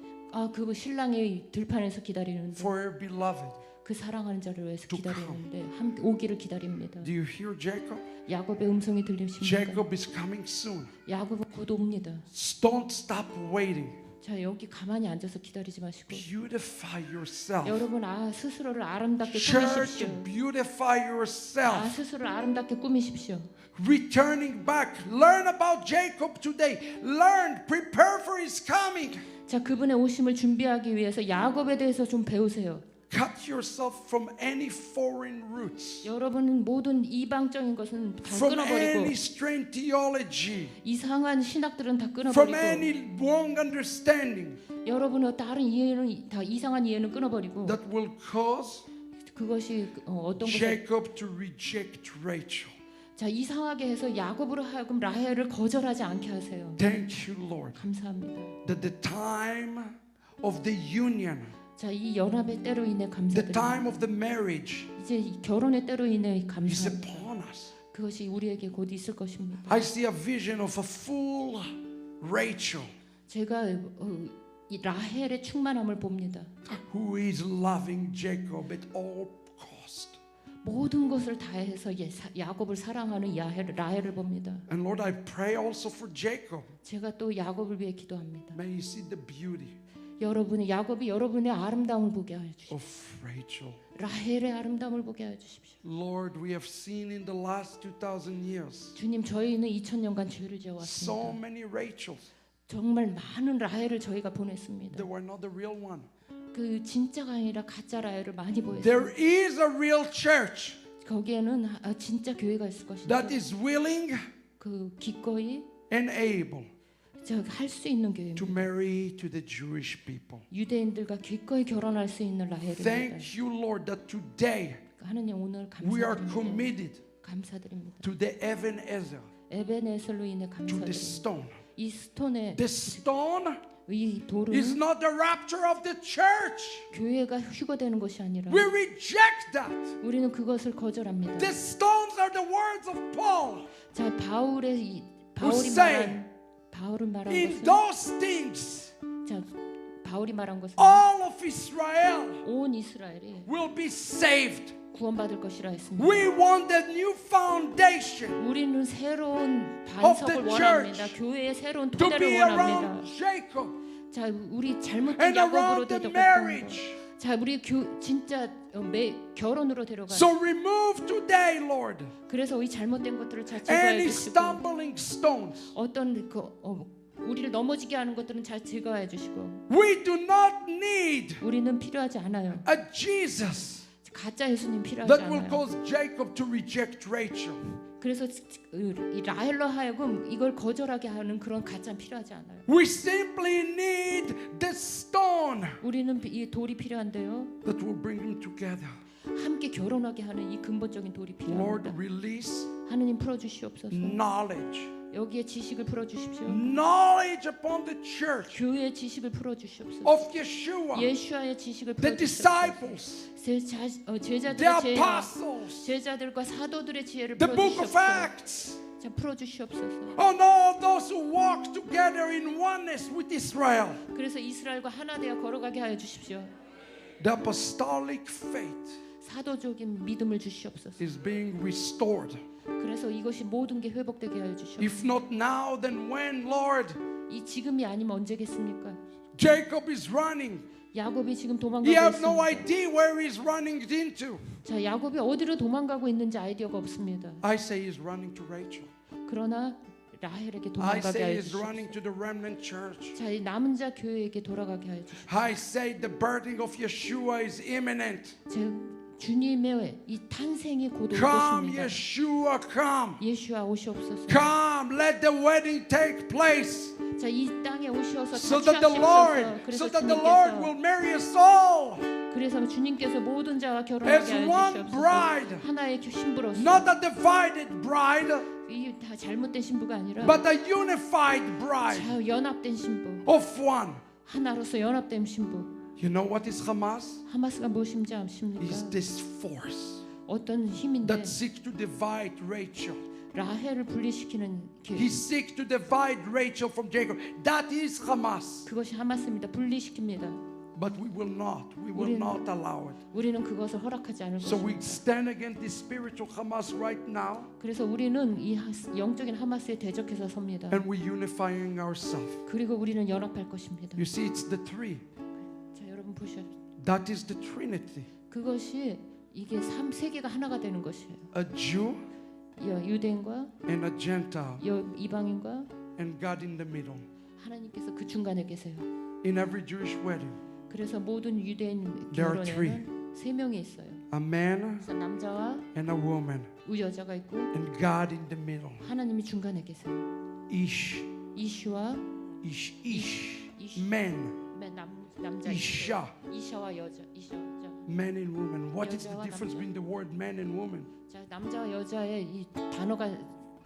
그 신랑이 들판에서 기다리는데 for her beloved. 그 사랑하는 자를 위해서 to 기다리는데 함께 오기를 기다립니다. Do you hear Jacob? 야곱의 음성이 들리십니까? Jacob is coming soon. 야곱은 곧 옵니다. Don't stop waiting. 자, 여기 가만히 앉아서 기다리지 마시고 Beautify yourself. 여러분 스스로를 아름답게 Church, 꾸미십시오. beautify yourself. 스스로를 아름답게 꾸미십시오. Returning back. Learn about Jacob today. Learn. Prepare for his coming. 자, 그분의 오심을 준비하기 위해서 야곱에 대해서 좀 배우세요. Cut yourself from any foreign roots. 여러분은 모든 이방적인 것은 다 From 끊어버리고 any strange theology. 이상한 신학들은 다 From 끊어버리고 any wrong understanding 여러분의 다른 이해는 다 이상한 이해는 끊어버리고 that will cause 그것이 어떤 것을 Jacob to reject Rachel. 자, 이상하게 해서 야곱으로 하여금 라헬을 거절하지 않게 하세요. Thank you, Lord, 감사합니다. that the time of the union, 자, 이 연합의 때로 인해 the time 감사드립니다. of the marriage 이제 이 결혼의 때로 인해 is 감사합니다. upon us. 그것이 우리에게 곧 있을 것입니다. I see a vision of a full Rachel 제가 이 라헬의 충만함을 봅니다. who is loving Jacob at all cost. 모든 것을 다해서 야곱을 사랑하는 라헬을 봅니다. And Lord, I pray also for Jacob. 제가 또 야곱을 위해 기도합니다. May you see the beauty 야곱이 여러분의 아름다움을 보게 하여 주십시오. of Rachel. 라헬의 아름다움을 보게 하여 주십시오. Lord, we have seen in the last 2,000 years 주님, 저희는 2000년간 죄를 so 지어왔습니다. many Rachels. 정말 많은 라헬을 저희가 보냈습니다. They were not the real one. 그 진짜가 아니라 가짜 라헬을 많이 보였습니다. There is a real church 거기에는 진짜 교회가 있을 것입니다. that is willing 그 기꺼이 and able 할 수 있는 to 교회입니다. marry to the Jewish people. 유대인들과 기꺼이 결혼할 수 있는 라헬입니다. Thank you, Lord, that today 하느님, 오늘 we are 감사드립니다. committed 감사드립니다. to the Ebenezer, 에베네셀로 인해 to the 감사드립니다. stone. 이 스톤의 The stone 이 돌은 is not the rapture of the church. 교회가 휴거되는 것이 아니라 We reject that. 우리는 그것을 거절합니다. The stones are the words of Paul. 자, 바울은 say, 말한 In 것은 those things, 자, 바울이 말한 것은 all of Israel 온 이스라엘이 will be saved. 구원받을 것이라 했습니다. We want the new foundation 우리는 새로운 of the 반석을 원합니다. church 교회의 새로운 to 토대를 be 원합니다. around Jacob. 자, 우리 잘못된 and 야곱으로 around the 데려갔던 marriage. 거. 자, 우리 진짜 결혼으로 데려가. So remove today, Lord, 그래서 이 잘못된 것들을 잘 any 제거해 주시고 stumbling stones. 어떤 우리를 넘어지게 하는 것들은 잘 제거해 주시고 We do not need 우리는 필요하지 않아요. a Jesus 가짜 예수님 필요하지 that will 않아요. cause Jacob to reject Rachel. 그래서 이 라헬로 하여금 이걸 거절하게 하는 그런 가짜는 필요하지 않아요. We simply need the stone 우리는 이 돌이 필요한데요. that will bring them together. 함께 결혼하게 하는 이 근본적인 돌이 Lord, 필요합니다. release 하느님 풀어주시옵소서. knowledge. 여기에 지식을 풀어주십시오. Knowledge upon the church 교회의 지식을 풀어주시옵소서. of Yeshua, 예수와의 지식을 the 풀어주시옵소서. disciples, the 제자들의 지혜와 apostles, 제자들과 사도들의 지혜를 the book of 풀어주시옵소서. Acts, 자, 풀어주시옵소서. on all those who walk together in oneness with Israel. 그래서 이스라엘과 하나 되어 걸어가게 하여 주십시오. The apostolic faith 사도적인 믿음을 주시옵소서. is being restored. 그래서 이것이 모든 게 회복되게 하여 주시옵소서. If not now, then when, Lord? 이 지금이 아니면 언제겠습니까? Jacob is running. 야곱이 지금 He 도망가고 has no 있습니다. idea where he's running into. 자, 야곱이 어디로 도망가고 있는지 아이디어가 없습니다. I say he's running to Rachel. 그러나 라헬에게 I 도망가게 say 하여 he's running 주시옵소서. to the remnant church. 자, 이 남은 자 교회에게 돌아가게 하여 주시옵소서. I say the birthing of Yeshua is imminent. 주님의 이 탄생이 곧 올 Come, 것입니다. Yeshua, come. 예수와 오시옵소서. Come, let the wedding take place. 자, 이 땅에 오셔서 So that the Lord, 그래서 so that the Lord 주님께서 will marry us all 그래서 주님께서 모든 자와 결혼하게 as 하여 one 주시옵소서. bride. 하나의 신부로서 Not a divided bride, 이 다 잘못된 신부가 아니라 but a unified bride 자, 연합된 신부. of one. 하나로서 연합된 신부. You know what is Hamas? 하마스가 무엇인지 아십니까? Is this force 어떤 힘인데 that seeks to divide Rachel. 라헬을 분리시키는 He seeks to divide Rachel from Jacob. That is Hamas. 그것이 하마스입니다. 분리시킵니다. But we will not. We will 우리는- not allow it. 우리는 그것을 허락하지 않을 So we 것입니다. stand against this spiritual Hamas right now, 그래서 우리는 이 영적인 하마스에 대적해서 섭니다. and we're unifying ourselves. 그리고 우리는 연합할 것입니다. You see, it's the three. 자, 여러분 보셔. That is the Trinity. 그것이 이게 세계가 하나가 되는 것이에요. A Jew 유대인과 and a Gentile, 이방인과 and God in the middle. 하나님께서 그 중간에 계세요. In every Jewish wedding, 그래서 모든 유대인 There are 결혼에는 세 명이 있어요. a man 그래서 남자와 and a woman, 여자가 있고 and God in the middle. 하나님이 중간에 계세요. Ish, 이슈와 ish, ish, ish. men, 남자 isha, 이샤와 여자. men and women. What is the 여자와 difference 남자. between the word man and woman? 자, 남자와 여자의 이 단어가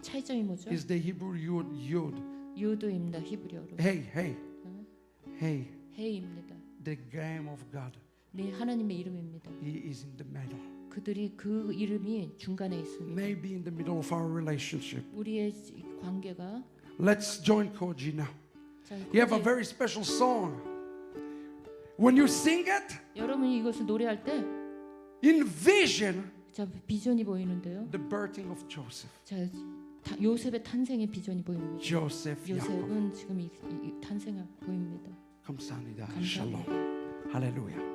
차이점이 뭐죠? Is the Hebrew yud. 유도입니다. 히브리어로. Hey, hey, hey. 헤이입니다. The game of God. 네, 하나님의 이름입니다. He is in the middle. 그들이 그 이름이 중간에 있습니다. Maybe in the middle of our relationship. 우리의 관계가 Let's join Koji now. 자, You have a very special song. When you sing it, 여러분이 이것을 노래할 때 envision 자, 비전이 보이는데요. the birthing of Joseph. 자, 요셉의 탄생의 비전이 보입니다. Joseph, Jacob. 요셉은 지금 이 탄생을 보입니다. 감사합니다. 감사합니다. Shalom. 할렐루야.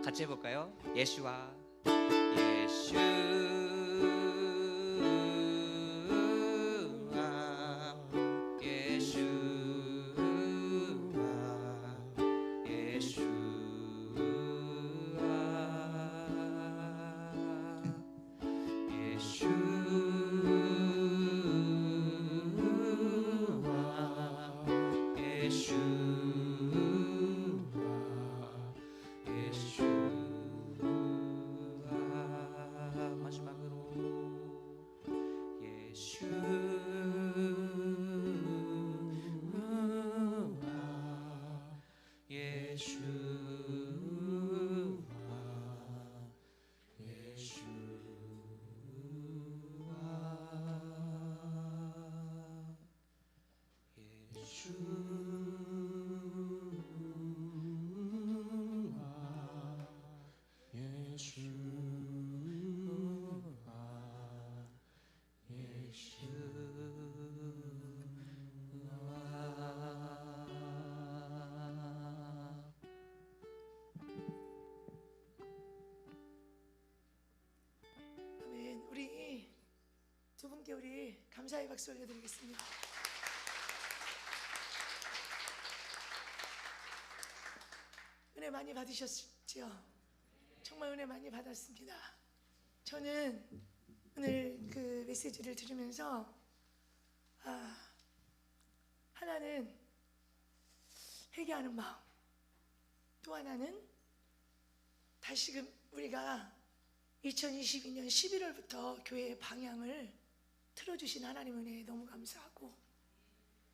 같이 해볼까요? 예슈와 예슈 아멘. 우리 두 분께 우리 감사의 박수 올려드리겠습니다. 은혜 많이 받으셨죠? 정말 은혜 많이 받았습니다. 저는 오늘 그 메시지를 들으면서 하나는 회개하는 마음, 또 하나는 다시금 우리가 2022년 11월부터 교회의 방향을 틀어주신 하나님 은혜에 너무 감사하고,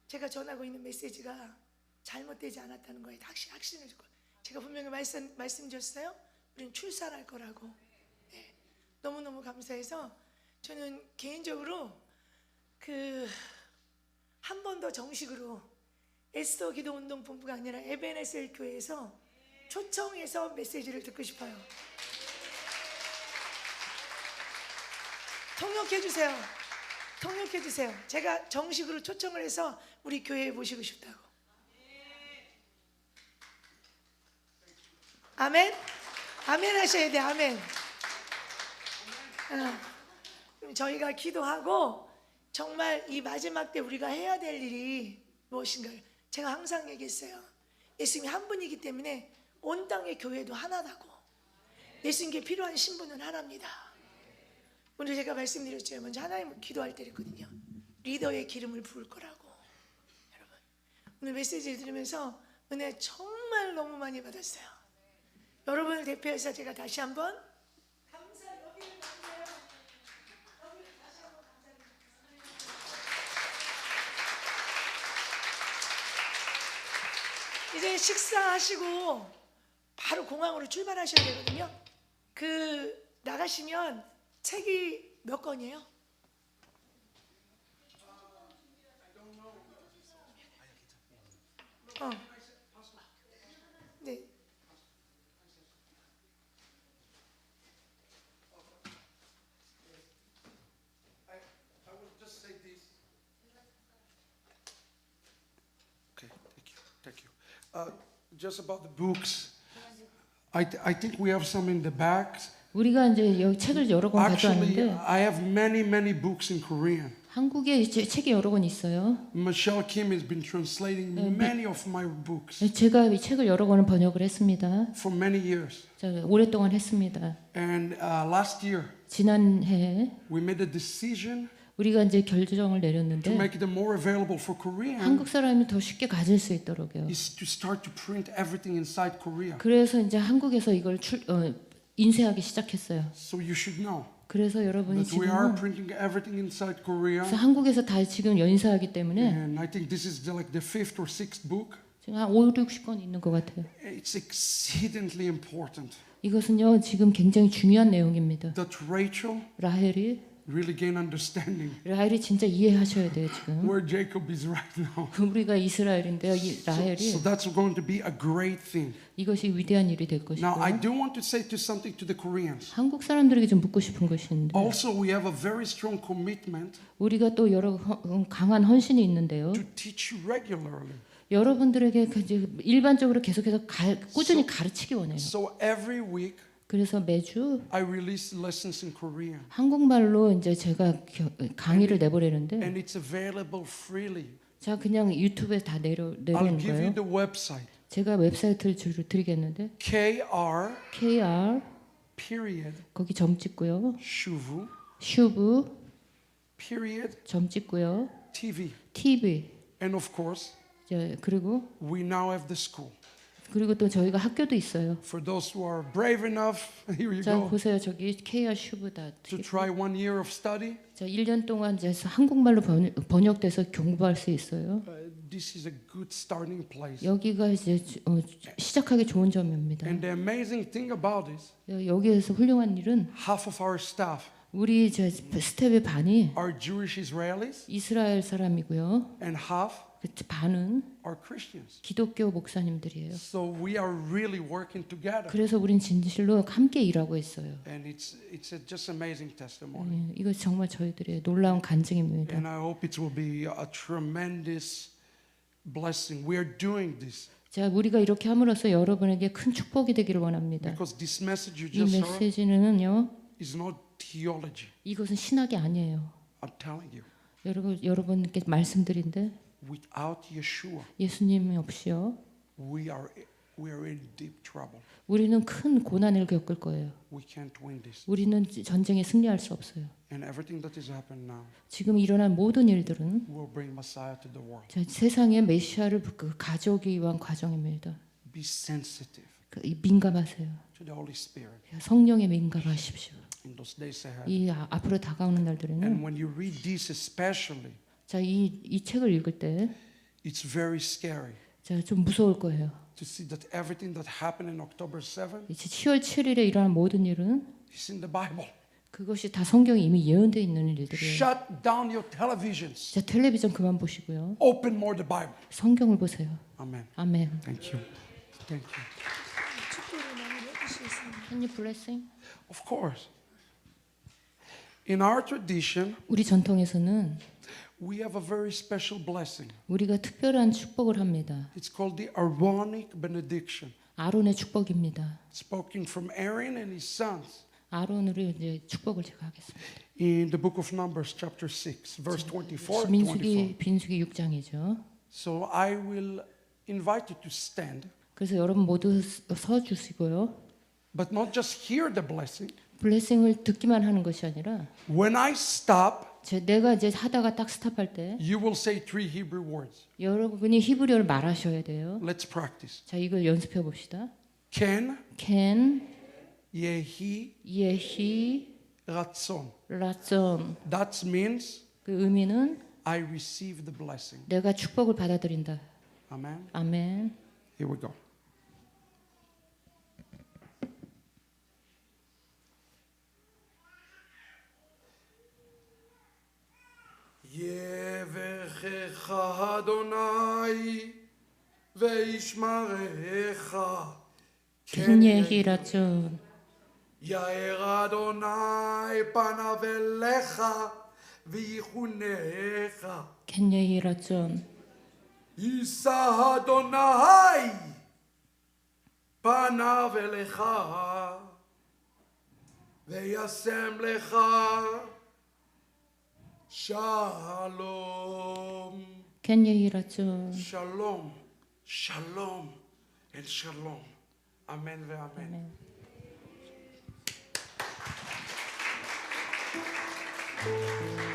제가 전하고 있는 메시지가 잘못되지 않았다는 거에 다시 확신을 주고, 제가 분명히 말씀드렸어요. 우리는 출산할 거라고. 네. 너무너무 감사해서 저는 개인적으로 한 번 더 정식으로 에스더 기도운동 본부가 아니라 에베네셀 교회에서 초청해서 메시지를 듣고 싶어요. 통역해주세요. 통역해주세요. 제가 정식으로 초청을 해서 우리 교회에 모시고 싶다고. 아멘? 아멘 하셔야 돼. 아멘. 그럼 저희가 기도하고 정말 이 마지막 때 우리가 해야 될 일이 무엇인가요? 제가 항상 얘기했어요. 예수님이 한 분이기 때문에 온 땅의 교회도 하나다고. 예수님께 필요한 신분은 하나입니다. 오늘 제가 말씀드렸죠. 먼저 하나님 기도할 때 있거든요. 리더의 기름을 부을 거라고. 여러분, 오늘 메시지를 들으면서 은혜 정말 너무 많이 받았어요. 여러분을 대표해서 제가 다시 한번 여기를 감사해요. 여기를 다시 한번 감사드립니다. 이제 식사하시고 바로 공항으로 출발하셔야 되거든요. 나가시면 책이 몇 권이에요? 네. I will just say this. Okay, thank you. Just about the books, I think we have some in the back. 우리가 이제 여기 책을 여러 권 Actually, 가져왔는데 I have many books in Korean. 한국에 이제 책이 여러 권 있어요. Michelle Kim has been translating many of my books 제가 이 책을 여러 권을 번역을 했습니다. for many years. 오랫동안 했습니다. And last year, 지난해 we made a decision 우리가 이제 결정을 to 내렸는데 make them more available for Korean. 한국 사람이 더 쉽게 가질 수 있도록요. Is to start to print everything inside Korea. 그래서 이제 한국에서 이걸 인쇄하기 시작했어요. So you should know 그래서 여러분이 that we are 지금 printing everything inside Korea. 그래서 한국에서 다 지금 인쇄하기 때문에 And I think this is like the 5th or 6th book. 지금 한 5, 60권 있는 것 같아요. It's exceedingly important 이것은요 지금 굉장히 중요한 내용입니다. that Rachel 라헬이 really gain understanding 진짜 이해하셔야 돼요 지금. where Jacob is right now. 우리가 이스라엘인데요. 이 라헬이 So that's going to be a great thing. 이것이 위대한 일이 될 것이고. Now I do want to say to something to the Koreans. 한국 사람들에게 좀 묻고 싶은 것이 있는데 Also, we have a very strong commitment 우리가 또 여러 강한 헌신이 있는데요. to teach you regularly. 여러분들에게 그 이제 일반적으로 계속해서 꾸준히 가르치기 원해요. So every week 그래서 매주 I release lessons in Korean. 한국말로 이제 제가 강의를 내보내는데 And it's available freely. 자 그냥 유튜브에 다 I'll 내보내는 give you 거예요. the website. 제가 웹사이트를 드리겠는데 KR KR period 거기 점 찍고요. Shuvu 슈브 period 점 찍고요. TV. TV And of course, 이제 그리고 we now have the school. 또 저희가 학교도 있어요. For those who are brave enough, here you 자 go, 보세요. 저기 KR 슈브다. to try 1 year of study. 자 1년 동안 이제 한국말로 번역돼서 공부할 수 있어요. This is a good starting place. 여기가 이제 시작하기 좋은 점입니다. And the amazing thing about this, 여기에서 훌륭한 일은 half of our staff 우리 제 스텝의 반이 are Jewish Israelis 이스라엘 사람이고요. and half 반은 are Christians. 기독교 목사님들이에요. So we are really working together. 그래서 우린 진실로 함께 일하고 있어요. And it's just amazing testimony. 이거 정말 저희들의 놀라운 간증입니다. And I hope it will be a tremendous blessing. We are doing this 자, 우리가 이렇게 함으로써 여러분에게 큰 축복이 되기를 원합니다. because this message you 이 just heard 메시지는요, is not theology. 이것은 신학이 아니에요. I'm telling you. 여러분께 말씀드린데 Without Yeshua, 예수님이 없이요, we are in deep trouble. 우리는 큰 고난을 겪을 거예요. We can't win this. 우리는 전쟁에 승리할 수 없어요. And everything that is happening now 지금 일어난 모든 일들은 will bring Messiah to the world. 자, 세상에 메시아를 가져오기 위한 과정입니다. Be sensitive 민감하세요. to the Holy Spirit 성령에 민감하십시오. in those days ahead. 이 앞으로 다가오는 날들에는 And when you read this especially, 자, 이 책을 읽을 때 it's very scary 자, 좀 무서울 거예요. to see that everything that happened in October 7 이제 10월 7일에 일어난 모든 일은 is in the Bible. 그것이 다 성경에 이미 예언되어 있는 일들이에요. Shut down your televisions. 자, 텔레비전 그만 보시고요. Open more the Bible. 성경을 보세요. Amen. 아멘. Thank you. Thank you. 축복을 나누려 주시겠습니다. Can you blessing? Of course. In our tradition, 우리 전통에서는 we have a very special blessing. 우리가 특별한 축복을 합니다. It's called the Aaronic benediction, 아론의 축복입니다. spoken from Aaron and his sons 아론으로 이제 축복을 제가 하겠습니다. in the book of Numbers, chapter 6, verse 24 and 24. 민수기 6장이죠. So I will invite you to stand, 그래서 여러분 모두 서 주시고요. but not just hear the blessing. 블레싱을 듣기만 하는 것이 아니라 When I stop, 내가 이제 하다가 딱 스탑할 때 you will say 3 Hebrew words. 여러분이 히브리어를 말하셔야 돼요. Let's practice. 자, 이걸 연습해 봅시다. Ken, ken, Yehi, 예히, Ratzon. 라존. That means 그 의미는 I receive the blessing. 내가 축복을 받아들인다. Amen. 아멘. Here we go. יברכך אדוני וישמרך ken 예히, 라존. יאר אדוני פניו אליך ויחונך ken 예히, 라존. יישא אדוני פניו אליך וישם לך שלום. ken 예히, 라존. Shalom, shalom, and shalom. Amen ואמן. 아멘.